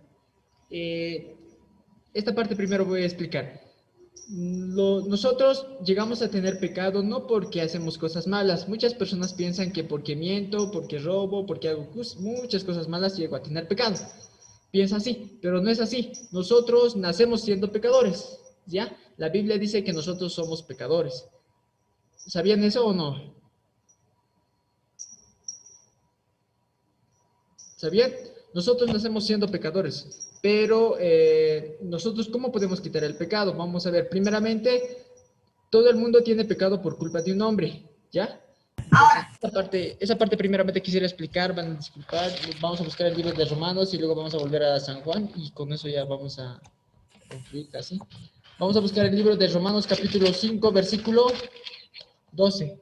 Esta parte primero voy a explicar. Nosotros llegamos a tener pecado no porque hacemos cosas malas. Muchas personas piensan que porque miento, porque robo, porque hago muchas cosas malas, llego a tener pecado. Piensa así, pero no es así. Nosotros nacemos siendo pecadores, ¿ya? La Biblia dice que nosotros somos pecadores. ¿Sabían eso o no? ¿Sabían? Nosotros nacemos siendo pecadores, pero nosotros, ¿cómo podemos quitar el pecado? Vamos a ver, primeramente, todo el mundo tiene pecado por culpa de un hombre, ¿ya? Ahora, esa parte primeramente quisiera explicar, van a disculpar, vamos a buscar el libro de Romanos y luego vamos a volver a San Juan y con eso ya vamos a concluir casi. Vamos a buscar el libro de Romanos capítulo 5, versículo 12.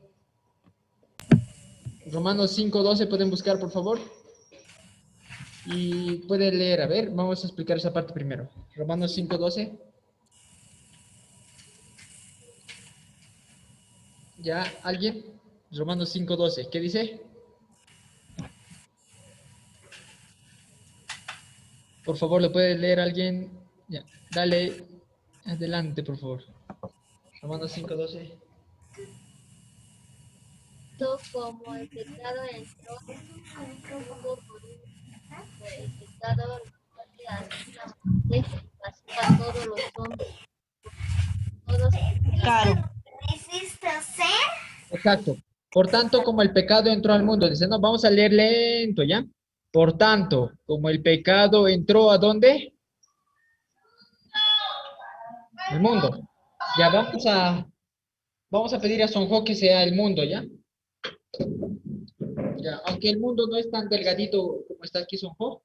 Romanos 5, 12, ¿pueden buscar, por favor? Y puede leer, a ver, vamos a explicar esa parte primero. Romanos 5:12. ¿Ya? ¿Alguien? Romanos 5:12. ¿Qué dice? Por favor, ¿lo puede leer alguien? Ya, dale adelante, por favor. Romanos 5:12. Como el pecado entró al mundo por el pecado, pasó a todos los hombres. Claro. Exacto. Por tanto, como el pecado entró al mundo, dice, no, vamos a leer lento, ¿ya? Por tanto, como el pecado entró, ¿a dónde? El mundo. Ya, vamos a pedir a Sonjo que sea el mundo, ¿ya? Ya, aunque el mundo no es tan delgadito como está aquí Sonjo,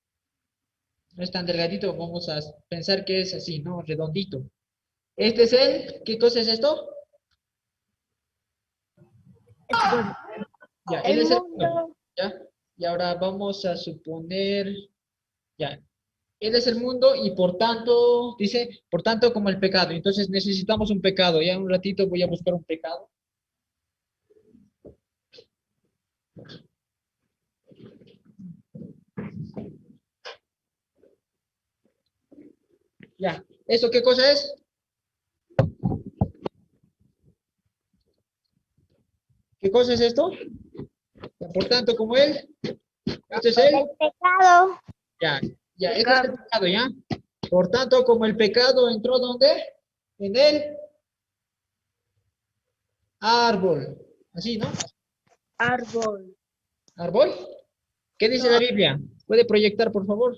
no es tan delgadito, vamos a pensar que es así, ¿no? Redondito. Este es el, ¿qué cosa es esto? Ya, él es el mundo, ¿ya? Y ahora vamos a suponer, ya, él es el mundo y por tanto, dice, por tanto como el pecado. Entonces necesitamos un pecado, ya un ratito voy a buscar un pecado. Ya, ¿eso qué cosa es? ¿Qué cosa es esto? Ya, por tanto, como él. Este es el pecado. Ya, este es el pecado, ¿ya? Por tanto, como el pecado entró, ¿dónde? En el árbol. Así, ¿no? Árbol. ¿Árbol? ¿Qué dice la Biblia? ¿Puede proyectar, por favor?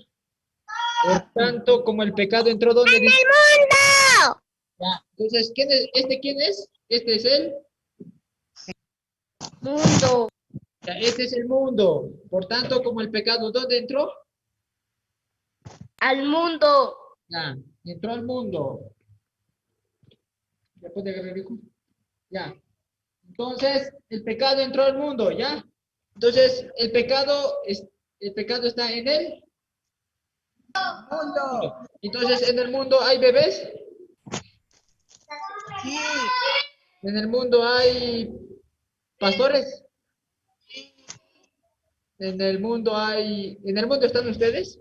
Por tanto, como el pecado entró, ¿dónde? ¡En el mundo! Ya, entonces, ¿quién es? ¿Este quién es? Este es el mundo. Ya, este es el mundo. Por tanto, como el pecado, ¿dónde entró? Al mundo. Ya, entró al mundo. ¿Ya puede agarrar el hijo? Ya. Entonces, el pecado entró al mundo, ¿ya? Entonces, el pecado está en el mundo. Entonces, ¿en el mundo hay bebés? Sí. ¿En el mundo hay pastores? ¿En el mundo están ustedes?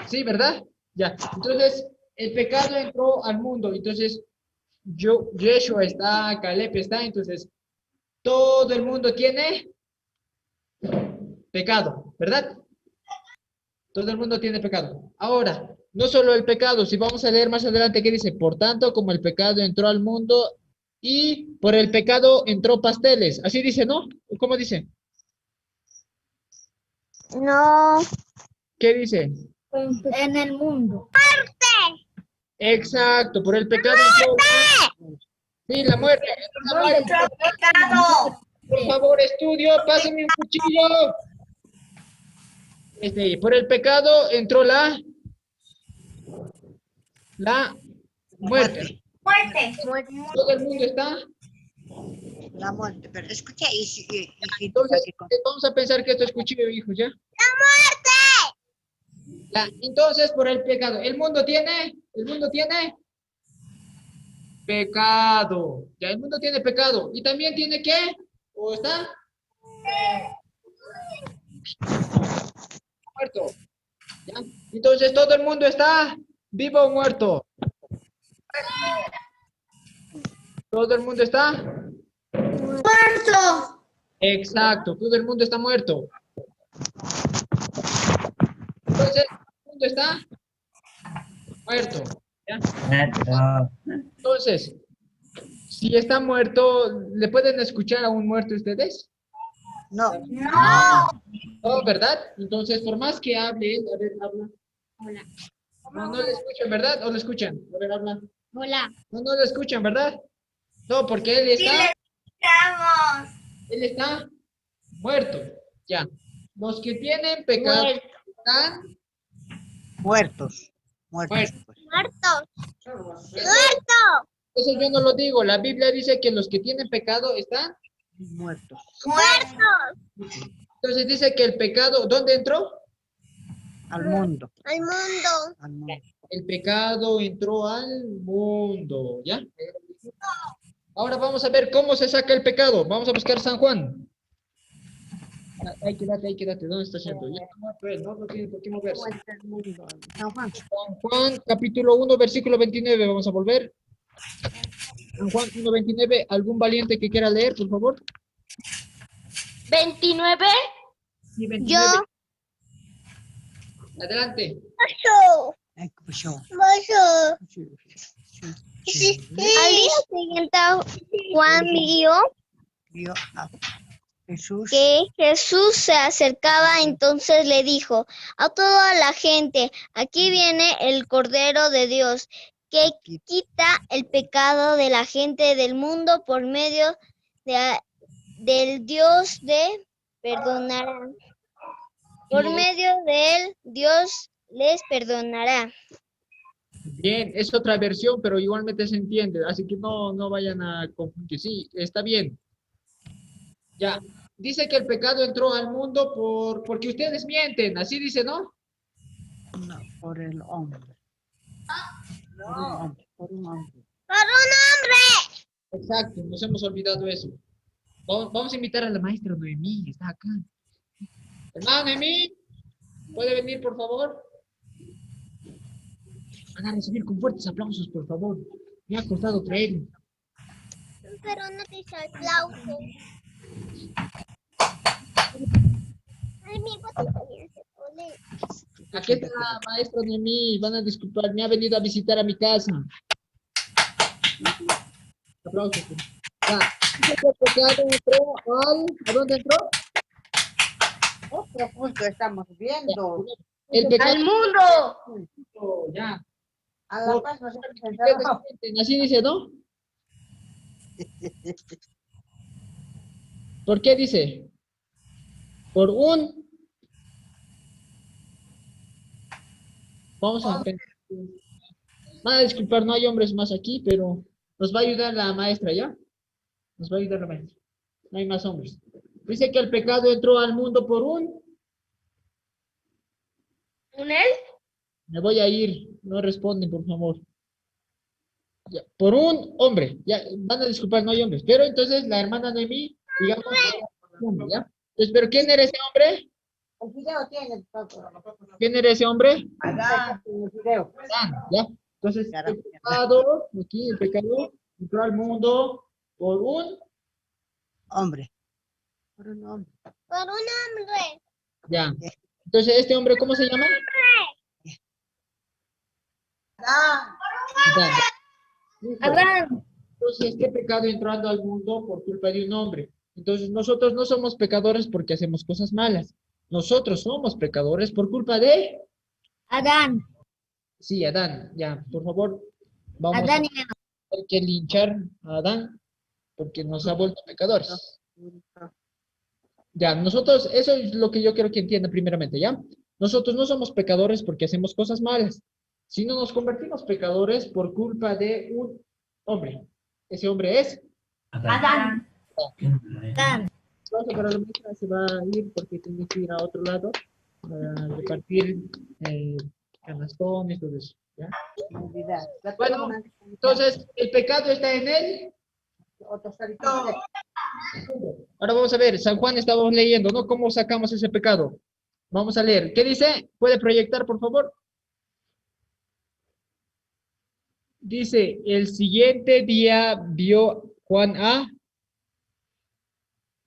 Sí, ¿verdad? Ya. Entonces, el pecado entró al mundo. Entonces, Yeshua está, Caleb está, entonces, todo el mundo tiene pecado, ¿verdad? Todo el mundo tiene pecado. Ahora, no solo el pecado, si vamos a leer más adelante, ¿qué dice? Por tanto, como el pecado entró al mundo, y por el pecado entró pasteles. Así dice, ¿no? ¿Cómo dice? No. ¿Qué dice? En el mundo. Exacto, por el pecado entró sí, la muerte. La muerte. Por favor, estudio, pásenme un cuchillo. Por el pecado entró la muerte. Todo el mundo está. La muerte, pero escucha Entonces, vamos a pensar que esto es cuchillo, hijos, ¿ya? Entonces, por el pecado. ¿El mundo tiene pecado. Ya, el mundo tiene pecado. ¿Y también tiene qué? ¿O está? Muerto. ¿Ya? Entonces, ¿todo el mundo está vivo o muerto? ¿Todo el mundo está? Muerto. Exacto, todo el mundo está muerto. Entonces, ¿todo el mundo está muerto? ¿Ya? Entonces, si está muerto, ¿le pueden escuchar a un muerto ustedes? No. No, ¿verdad? Entonces, por más que hable él, a ver, habla. Hola. No le escuchan, ¿verdad? ¿O lo escuchan? A ver, habla. Hola. No lo escuchan, ¿verdad? No, porque él está... Él está muerto. Ya. Los que tienen pecado están Muertos. muertos. Muerto. Eso yo no lo digo. La Biblia dice que los que tienen pecado están Muertos. Entonces dice que el pecado, ¿dónde entró? Al mundo. Al mundo. Al mundo. El pecado entró al mundo, ¿ya? Ahora vamos a ver cómo se saca el pecado. Vamos a buscar San Juan. Ahí quédate. ¿Dónde está haciendo? Ya está muerto él, no tiene por qué moverse. San Juan. San Juan, capítulo 1, versículo 29. Vamos a volver. San Juan 1, 29. ¿Algún valiente que quiera leer, por favor? 29. Sí, 29. Yo. Adelante. Al día siguiente Juan vio que Jesús se acercaba, entonces le dijo a toda la gente: aquí viene el Cordero de Dios, que quita el pecado de la gente del mundo. Por medio del Dios de perdonará. Por medio de él, Dios les perdonará. Bien, es otra versión, pero igualmente se entiende, así que no vayan a confundir. Sí, está bien. Ya, dice que el pecado entró al mundo porque ustedes mienten, así dice, ¿no? No, por el hombre. No. Por un hombre. Exacto, nos hemos olvidado eso. Vamos a invitar a la maestra Noemí, está acá. Hermana Noemí, ¿puede venir, por favor? Van a recibir con fuertes aplausos, por favor. Me ha costado traerlo. Pero no te hizo aplauso. Aquí está la maestra Noemí, van a disculpar, me ha venido a visitar a mi casa. Aplausos. Ya. ¿A dónde entró? Otro punto estamos viendo. El pecado. ¡Al mundo! Ya. A la paz nos hemos encerrado. Así dice, ¿no? ¿Por qué dice? Por un... Vamos a ver. Van a disculpar, no hay hombres más aquí, pero nos va a ayudar la maestra, ¿ya? Nos va a ayudar la maestra. No hay más hombres. Dice que el pecado entró al mundo por un... ¿Un él? Me voy a ir. No responden, por favor. Ya, por un hombre. Ya, van a disculpar, no hay hombres. Pero entonces la hermana Noemí, digamos, ¿ya? Entonces, ¿pero quién era ese hombre? El video tiene. ¿Quién era ese hombre? Adán. El video. Adán, ¿ya? Entonces, el pecado, aquí el pecado entró al mundo por un hombre. Por un hombre. Por un hombre. Ya. Entonces, ¿este hombre cómo se llama? Adán. Adán. Adán. Entonces, ¿qué pecado entrando al mundo por culpa de un hombre? Entonces, nosotros no somos pecadores porque hacemos cosas malas. Nosotros somos pecadores por culpa de... Adán. Sí, Adán. Ya, por favor, vamos Adán a y Eva. tener que linchar a Adán porque nos ha vuelto pecadores. Ya, nosotros, eso es lo que yo quiero que entienda primeramente, ¿ya? Nosotros no somos pecadores porque hacemos cosas malas, sino nos convertimos pecadores por culpa de un hombre. Ese hombre es Adán. Adán. Pero la maestra se va a ir porque tiene que ir a otro lado para repartir canastones y todo eso, ¿ya? Bueno, entonces, ¿el pecado está en él? Ahora vamos a ver, San Juan estábamos leyendo, ¿no? ¿Cómo sacamos ese pecado? Vamos a leer. ¿Qué dice? ¿Puede proyectar, por favor? Dice, el siguiente día vio Juan a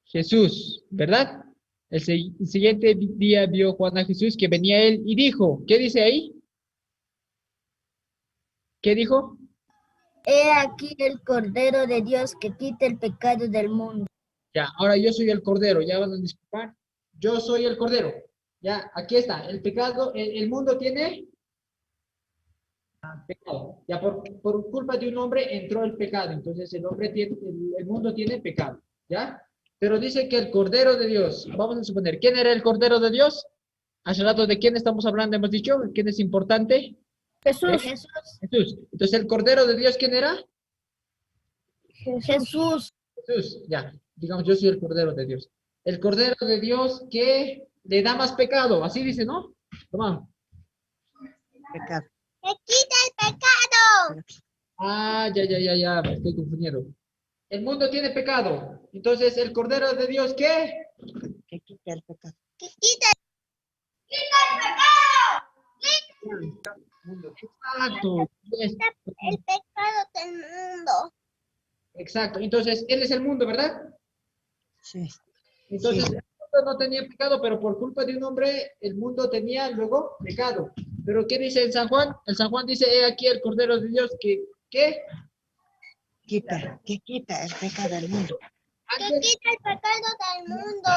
Jesús, ¿verdad? El siguiente día vio Juan a Jesús que venía él y dijo, ¿qué dice ahí? ¿Qué dijo? He aquí el Cordero de Dios que quita el pecado del mundo. Ya, ahora yo soy el Cordero, ya van a disculpar. Yo soy el Cordero. Ya, aquí está. El pecado, el mundo tiene pecado. Ya por culpa de un hombre entró el pecado. Entonces el hombre tiene, el mundo tiene pecado. ¿Ya? Pero dice que el Cordero de Dios, vamos a suponer, ¿quién era el Cordero de Dios? Hace rato de quién estamos hablando, hemos dicho, ¿quién es importante? Jesús. Jesús. Entonces el Cordero de Dios, ¿quién era? Jesús. Jesús, ya. Digamos, yo soy el Cordero de Dios. El Cordero de Dios que le da más pecado, así dice, ¿no? Toma. Pecado. ¡Que quita el pecado! Ah, ya, me estoy confundiendo. El mundo tiene pecado. Entonces, ¿el Cordero de Dios qué? Que quita el pecado. ¡Que quita el pecado! Exacto. El pecado del mundo. Exacto. Entonces, Él es el mundo, ¿verdad? Sí. Entonces, Sí. el mundo no tenía pecado, pero por culpa de un hombre, el mundo tenía luego pecado. Pero ¿qué dice en San Juan? El San Juan dice, he aquí el Cordero de Dios que, ¿qué? Que quita el pecado del mundo. ¡Que quita el pecado del mundo!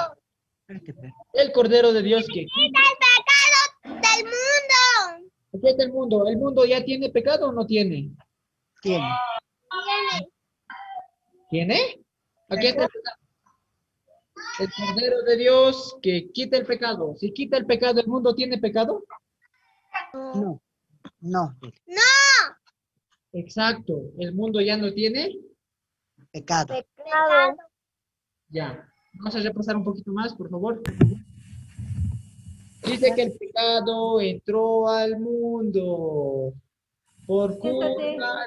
Espérate. El Cordero de Dios que ¡Quita el pecado del mundo! ¿qué es el mundo? ¿El mundo ya tiene pecado o no tiene? Tiene. ¿Tiene? Aquí está el pecado. El Cordero de Dios que quita el pecado. Si quita el pecado, ¿el mundo tiene pecado? No. No. Exacto. ¿El mundo ya no tiene? Pecado. Pecado. Ya. Vamos a repasar un poquito más, por favor. Dice que el pecado entró al mundo por culpa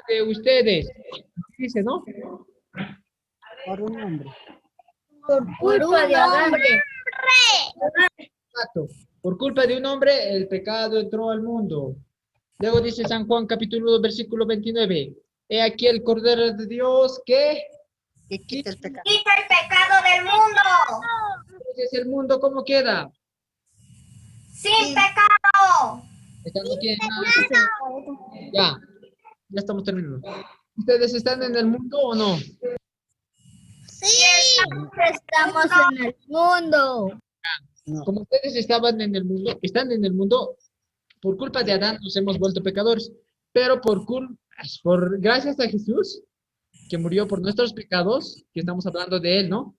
de ustedes. Dice, ¿no? Por un hombre. Por culpa de Adán. Exacto. Por culpa de un hombre, el pecado entró al mundo. Luego dice San Juan capítulo 2, versículo 29. He aquí el Cordero de Dios que Quita el pecado. ¡Quita el pecado del mundo! Entonces el mundo, ¿cómo queda? ¡Sin pecado! Estando aquí ya estamos terminando. ¿Ustedes están en el mundo o no? ¡Sí! Estamos en el mundo. No. Como ustedes estaban en el mundo, están en el mundo, por culpa de Adán nos hemos vuelto pecadores, pero gracias a Jesús, que murió por nuestros pecados, que estamos hablando de él, ¿no?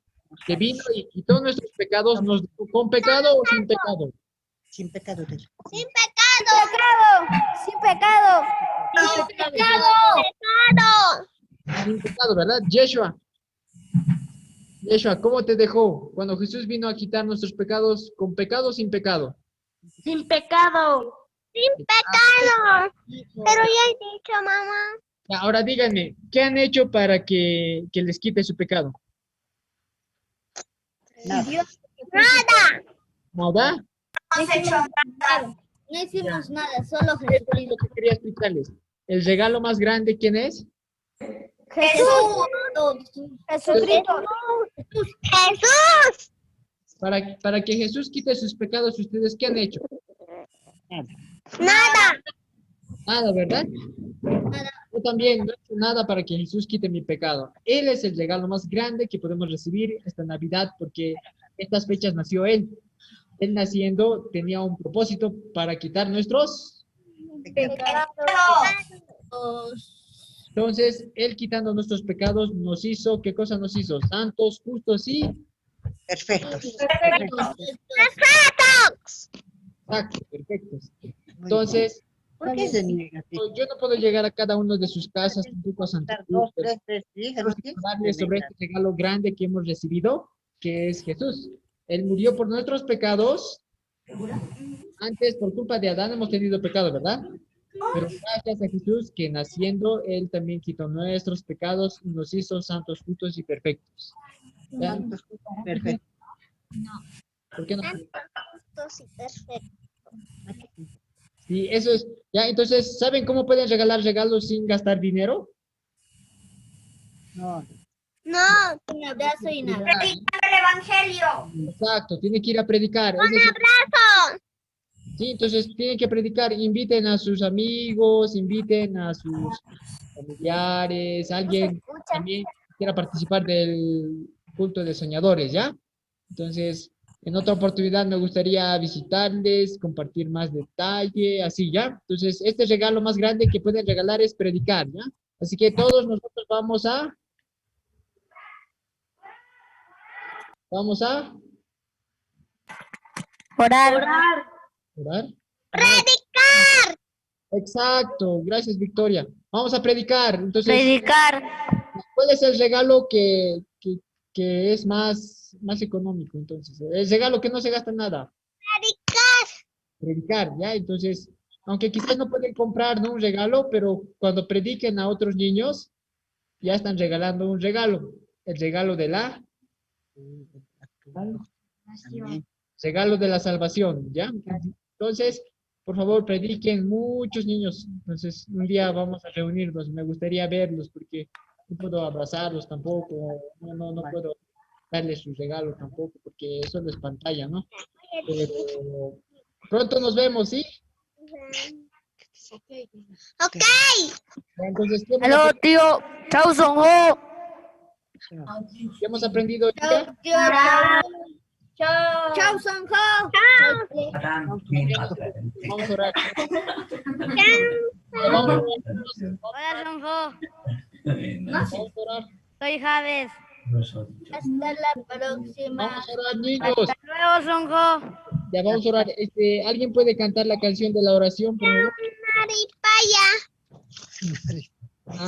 Que vino y quitó nuestros pecados, ¿con pecado o sin pecado? Sin pecado. ¡Sin pecado! ¡Sin pecado! ¡Sin pecado! Sin pecado, ¿verdad? Yeshua, ¿cómo te dejó cuando Jesús vino a quitar nuestros pecados, con pecado o sin pecado? ¡Sin pecado! ¡Sin pecado! Pero ya he dicho, mamá. Ahora díganme, ¿qué han hecho para que les quite su pecado? Nada. ¡Nada! ¿Nada? No hemos hecho nada. No hicimos nada, solo Eso es lo que quería explicarles. ¿El regalo más grande quién es? Jesús. Jesucristo. Jesús. Para que Jesús quite sus pecados, ¿ustedes qué han hecho? Nada. Nada. Nada, ¿verdad? Yo también no he hecho nada para que Jesús quite mi pecado. Él es el regalo más grande que podemos recibir esta Navidad porque estas fechas nació Él. Él naciendo tenía un propósito para quitar nuestros. Entonces, Él quitando nuestros pecados nos hizo, ¿qué cosa nos hizo? Santos, justos y Perfectos. exactos, perfectos. Entonces, ¿Por qué se niega así? yo no puedo llegar a cada uno de sus casas, tampoco a Santa Cruz, Dos, pero tres, sí, quiero recordarles sobre este regalo grande que hemos recibido, que es Jesús. Él murió por nuestros pecados. Antes, por culpa de Adán, hemos tenido pecado, ¿verdad? Pero gracias a Jesús, que naciendo, Él también quitó nuestros pecados y nos hizo santos, justos y perfectos. ¿Ya? Perfecto. ¿Por qué no? Justos y perfectos. Sí, eso es. Ya, entonces, ¿saben cómo pueden regalar regalos sin gastar dinero? No. No, un abrazo y nada. el Evangelio. Exacto, tienen que ir a predicar. ¡Un abrazo! Sí, entonces tienen que predicar, inviten a sus amigos, inviten a sus familiares, alguien también quiera participar del culto de soñadores, ¿ya? Entonces, en otra oportunidad me gustaría visitarles, compartir más detalle, así, ¿ya? Entonces, este regalo más grande que pueden regalar es predicar, ¿ya? Así que todos nosotros vamos a Orar. orar. Predicar. Exacto, gracias Victoria. Vamos a predicar. Entonces, Predicar. ¿cuál es el regalo que es más económico? Entonces, el regalo que no se gasta nada. Predicar, ¿ya? Entonces, aunque quizás no pueden comprar, ¿no? Un regalo, pero cuando prediquen a otros niños, ya están regalando un regalo. El regalo de la regalo de la salvación, ¿ya? Entonces, por favor, prediquen muchos niños. Entonces, un día vamos a reunirnos. Me gustaría verlos porque no puedo abrazarlos tampoco. No puedo darles sus regalos tampoco porque eso les pantalla, ¿no? Pero pronto nos vemos, ¿sí? Ok. Entonces, ¿qué hemos Aló, tío. Chao, Sonjo. ¿Qué hemos aprendido hoy día? Chao. Chao, Sonjo. Vamos a orar. Hola, Sonjo. Vamos a orar. Soy Javes. Hasta la próxima. Vamos a orar, niños. Hasta luego, Sonjo. Ya vamos a orar. ¿Alguien puede cantar la canción de la oración, por favor?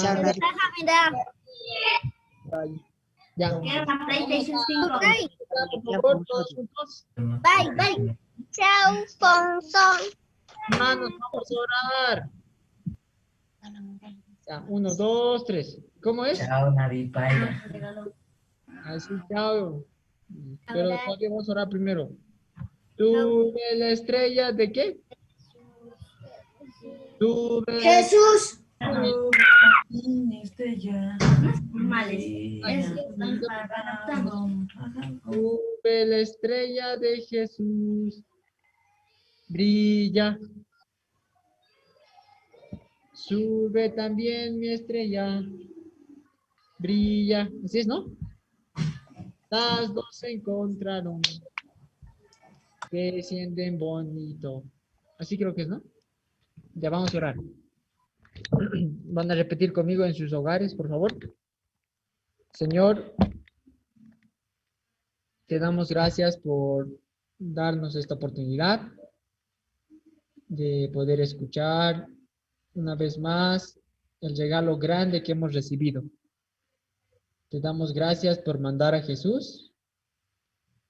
Chao, mira. Ya. PlayStation 5. Por favor, todos juntos. Bye, bye. Chao, Ponzón. Hermanos, vamos a orar. Ya, 1, 2, 3. ¿Cómo es? Chao, Naripaya. Así, chao. Pero todavía vamos a orar primero. Sube la estrella de qué? Sube. Jesús. Sube la estrella de Jesús. Brilla. Sube también mi estrella. Brilla. Así es, ¿no? Las dos se encontraron. Que sienten bonito. Así creo que es, ¿no? Ya vamos a orar. Van a repetir conmigo en sus hogares, por favor. Señor, te damos gracias por darnos esta oportunidad de poder escuchar una vez más el regalo grande que hemos recibido. Te damos gracias por mandar a Jesús,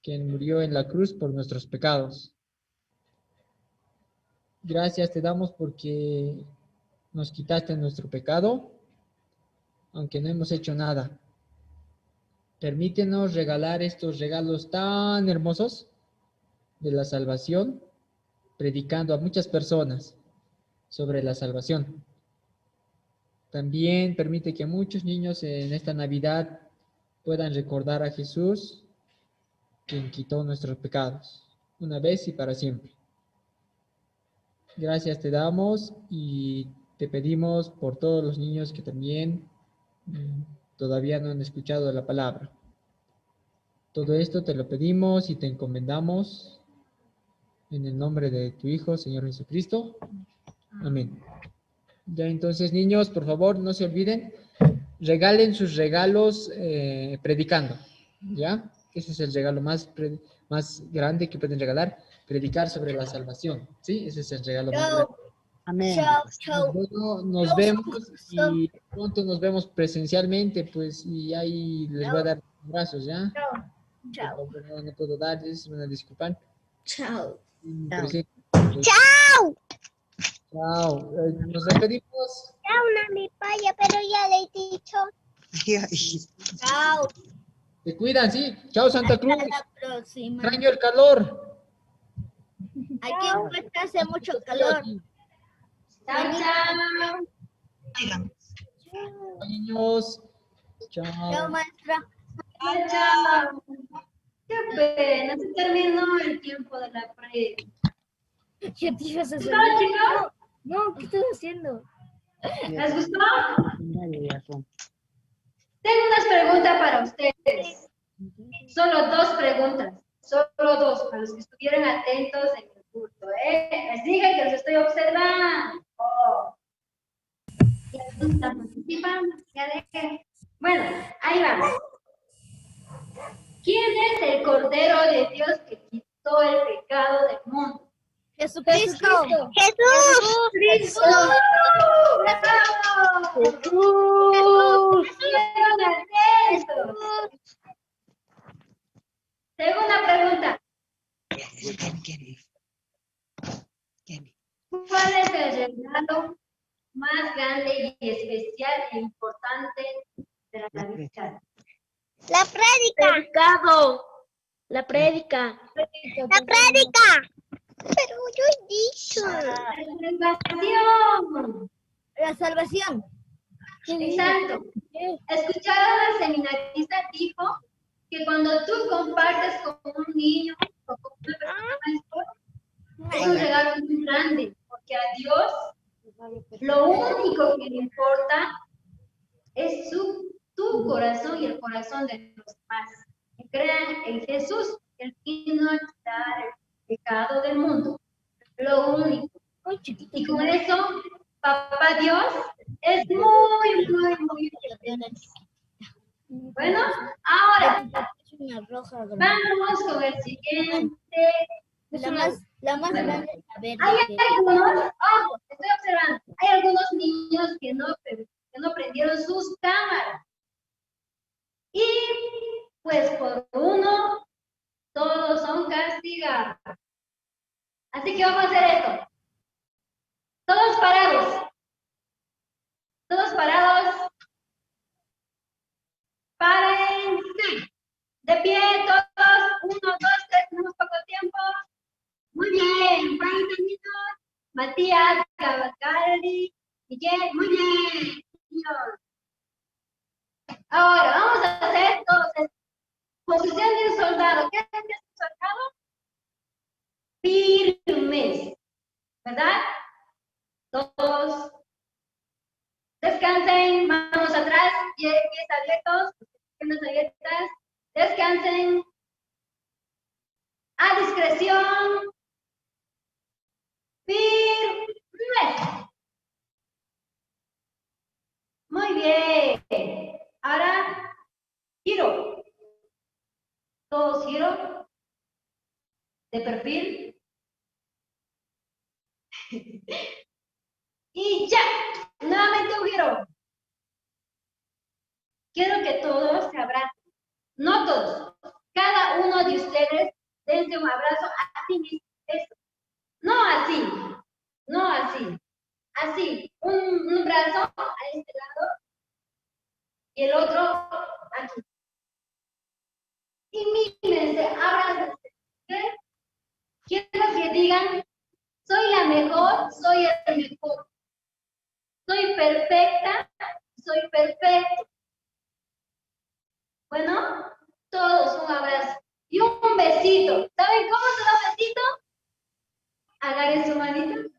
quien murió en la cruz por nuestros pecados. Gracias te damos porque nos quitaste nuestro pecado, aunque no hemos hecho nada. Permítenos regalar estos regalos tan hermosos de la salvación, predicando a muchas personas sobre la salvación. También permite que muchos niños en esta Navidad puedan recordar a Jesús, quien quitó nuestros pecados, una vez y para siempre. Gracias te damos y te pedimos por todos los niños que también todavía no han escuchado la palabra. Todo esto te lo pedimos y te encomendamos en el nombre de tu Hijo, Señor Jesucristo. Amén. Ya entonces, niños, por favor, no se olviden, regalen sus regalos predicando, ¿ya? Ese es el regalo más grande que pueden regalar, predicar sobre la salvación, ¿sí? Ese es el regalo más grande. Amén. Bueno, nos vemos y pronto nos vemos presencialmente, pues, y ahí les voy a dar abrazos, ¿ya? Chao. No puedo darles, me disculpan. Chao. ¡Chao! Chao. Nos despedimos. Chao, mi paya, pero ya le he dicho. Chao. Se cuidan, ¿sí? Chao, Santa Cruz. Hasta la próxima. Extraño el calor. Aquí en Cuesta hace mucho calor. Chao, chao. Chao, niños. Chao. Chao, maestra. Chao, chao. Qué pena, se terminó el tiempo de la pre. ¿Qué te ibas a hacer? ¿Chao, chicos? No, ¿qué estás haciendo? ¿Les gustó? Tengo unas preguntas para ustedes. Solo 2 preguntas. Solo 2, para los que estuvieron atentos en el curso. Les dije que los estoy observando. Oh. Y algunos están participando. Ya dejé. Bueno, ahí vamos. ¿Quién es el Cordero de Dios que quitó el pecado del mundo? Jesucristo. ¡Jesús! ¡Cristo! ¡Bravo! ¡Jesús! ¡Estuvieron atentos! Segunda pregunta. ¿Cuál es el regalo más grande y especial e importante de la Navidad? La prédica. La prédica. La prédica. Pero yo he dicho. La salvación. La salvación. Exacto. Escucharon al seminarista dijo que cuando tú compartes con un niño o con una persona mayor, es un regalo muy grande, porque a Dios lo único que le importa es tu corazón y el corazón de los demás. Que crean en Jesús, Él vino a quitar el pecado del mundo. Lo único. Y con eso, Papá Dios es muy, muy, muy especial. Bueno, ahora vamos con el siguiente. La más grande. Hay algunos, ojo, estoy observando, hay algunos niños que no prendieron sus cámaras. Y pues por uno, todos son castigados. Así que vamos a hacer esto. Todos parados. Todos parados. Párense. De pie, todos. 1, 2, 3, tenemos poco tiempo. Muy bien. Párense, niños. Matías, Cavacaldi, Miguel. Muy bien, niños. Ahora, vamos a hacer todos esto. Posición de un soldado. ¿Qué es un soldado? Firmes. ¿Verdad? Todos. Descansen, manos atrás, pies abiertos, piernas abiertas. Descansen. A discreción. Firmes. Muy bien. Ahora, giro. Todos giro. De perfil. Y ya. Nuevamente un giro. Quiero que todos se abracen. No todos. Cada uno de ustedes dense un abrazo a sí mismo. Eso. No así. No así. Así. Un brazo a este lado y el otro aquí. Y mírense, ábranse. Quiero que digan, soy la mejor, soy el mejor. Soy perfecta, soy perfecto. Bueno, todos un abrazo. Y un besito. ¿Saben cómo se da un besito? Agarren su manito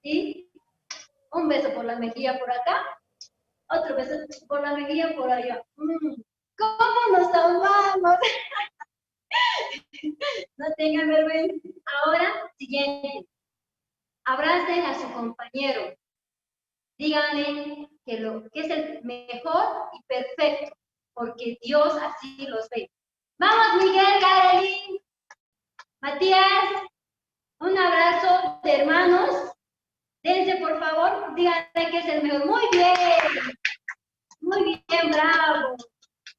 Y un beso por la mejilla por acá, otro beso por la mejilla por allá. ¿Cómo nos amamos? No tengan vergüenza. Ahora, siguiente. Abracen a su compañero. Díganle que es el mejor y perfecto, porque Dios así los ve. Vamos, Miguel, Karelin, Matías, un abrazo de hermanos. Dense, por favor, díganle que es el mejor. Muy bien, bravo.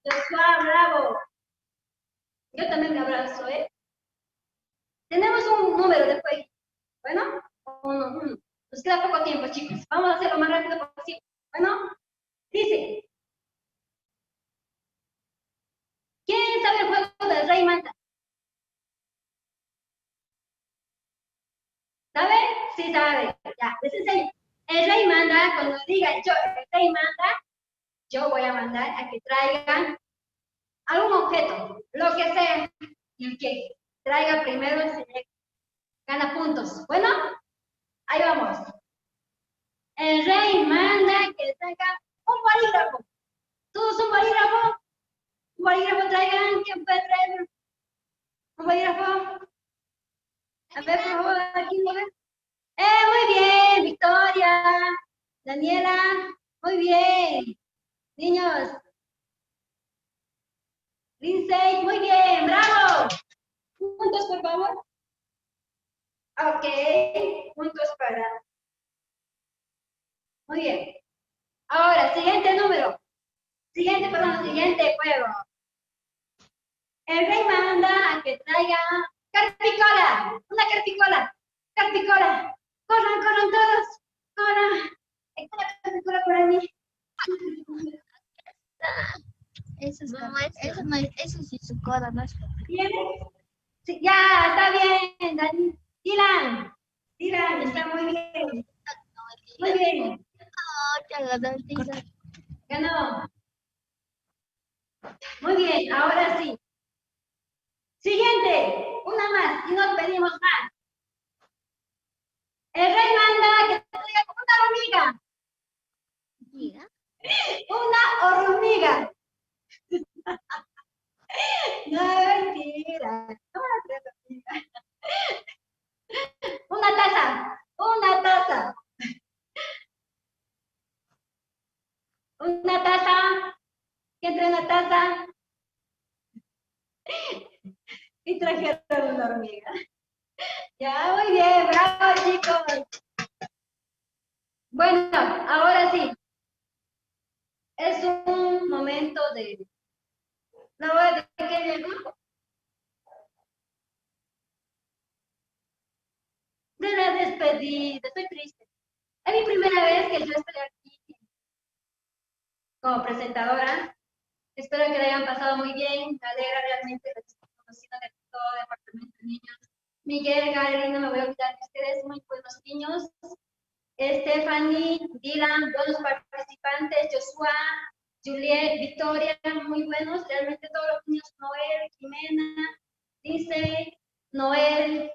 Joshua, bravo. Yo también me abrazo, ¿eh? Tenemos un número después. Bueno, nos queda poco tiempo, chicos. Vamos a hacerlo lo más rápido posible. Bueno, dice. ¿Quién sabe el juego del rey manda? ¿Sabe? Sí sabe. Ya, les enseño. El rey manda, cuando diga yo, el rey manda, yo voy a mandar a que traigan algún objeto, lo que sea, y el que traiga primero se gana puntos. Bueno, ahí vamos. El rey manda que traiga un bolígrafo. ¿Todos un bolígrafo? Un bolígrafo traigan. ¿Quién puede traer un bolígrafo? A ver, por favor, aquí lo ven. Muy bien, Victoria, Daniela, muy bien. Niños. Lindsay, muy bien, bravo. Puntos, por favor. Ok, puntos para. Muy bien. Ahora, siguiente número. Siguiente juego. El rey manda a que traiga carpicola. Una carpicola. Carpicola. Corran todos. Corran. Está la carpicola por ahí. Eso sí es su coda, no es. ¿Tienes? Sí, ya, está bien, Dani. Dylan, está muy bien. Muy bien. Ganó. Muy bien, ahora sí. Siguiente, una más, y no pedimos más. El rey manda que traiga una hormiga. Una hormiga. No, mentira. Una taza. Una taza. ¿Quién trae una taza? Y trajeron una hormiga. Ya, muy bien, bravo, chicos. Bueno, ahora sí. Es un momento de... ¿La hora de qué llegó? De la despedida. Estoy triste. Es mi primera vez que yo estoy aquí como presentadora. Espero que la hayan pasado muy bien. Me alegra realmente que estén conociendo de todo el departamento de niños. Miguel, Gary, no me voy a olvidar de ustedes, muy buenos niños. Stephanie, Dylan, buenos participantes, Joshua, Juliet, Victoria, muy buenos. Realmente todos los niños, Noel, Jimena, Dice, Noel,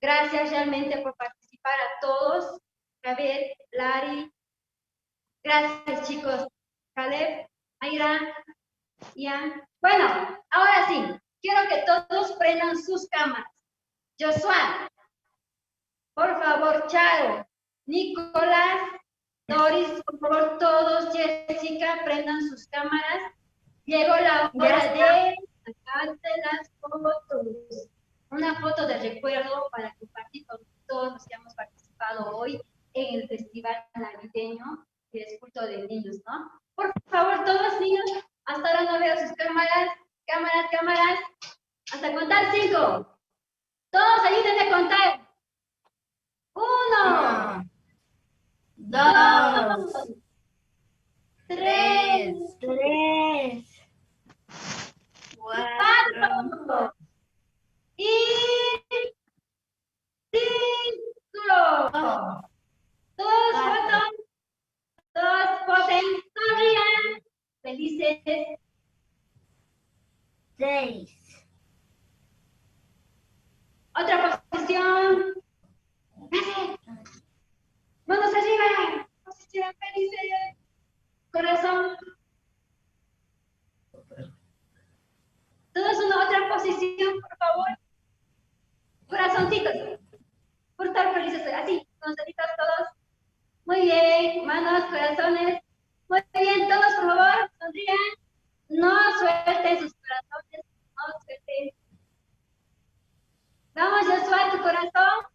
gracias realmente por participar a todos. Javier, Lari, gracias chicos. Caleb, Aira, Ian. Bueno, ahora sí, quiero que todos prendan sus cámaras. Joshua, por favor, Charo, Nicolás, Doris, por favor, todos, Jessica, prendan sus cámaras. Llegó la hora de sacarse las fotos. Una foto de recuerdo para compartir con todos los que hemos participado hoy en el festival navideño que es culto de niños, ¿no? Por favor, todos niños, hasta ahora no veo sus cámaras. Cámaras. Hasta contar 5. Todos ayúdenme a contar. 1, 2, 3, 4 y 5. Todos posen, sonrían, felices. 6. Otra posición. corazoncitos. Por estar felices, así, corazoncitos todos. Muy bien, manos, corazones. Muy bien, todos por favor, sonrían. No suelten sus corazones, no suelten. Vamos, Joshua, tu corazón.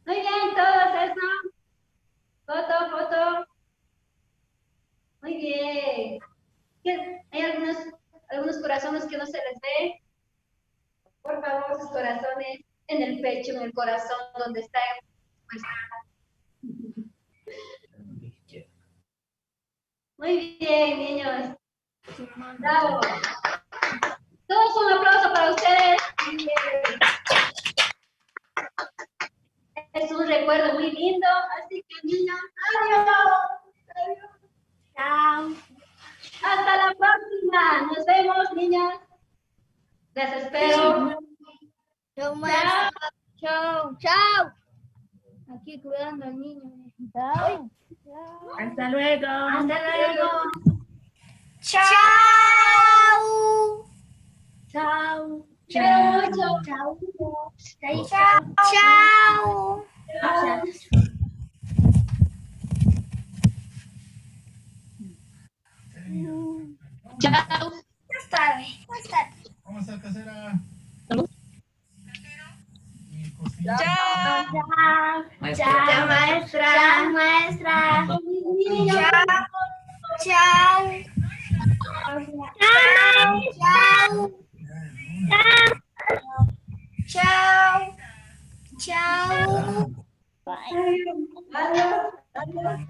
Muy bien, todos eso. Foto, foto. Muy bien. Hay algunos corazones que no se les ve. Por favor, sus corazones en el pecho, en el corazón, donde está. Muy bien, niños. Bravo. Todos un aplauso para ustedes. Es un recuerdo muy lindo, así que niños, adiós. Chao. Hasta la próxima. Nos vemos, niñas. Les espero. Chao, maestra. Chao. Chao. Aquí cuidando al niño. Chao. Hasta luego. Hasta luego. Chao. Chao. Chao. Chao. Chao. Chao. Más tarde. Vamos a casera. Chao. Chao, maestra. Chao, maestra. Chao. Chao. Chao. Adiós. Adiós.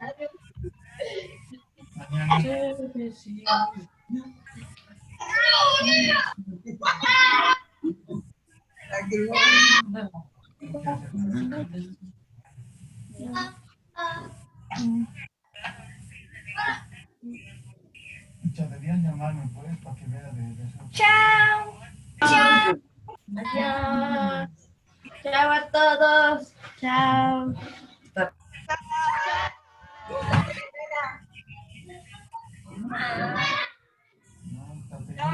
Debían llamarme pues para que vea de eso. Chao. Chao. Adiós. Chao a todos. Chao. No,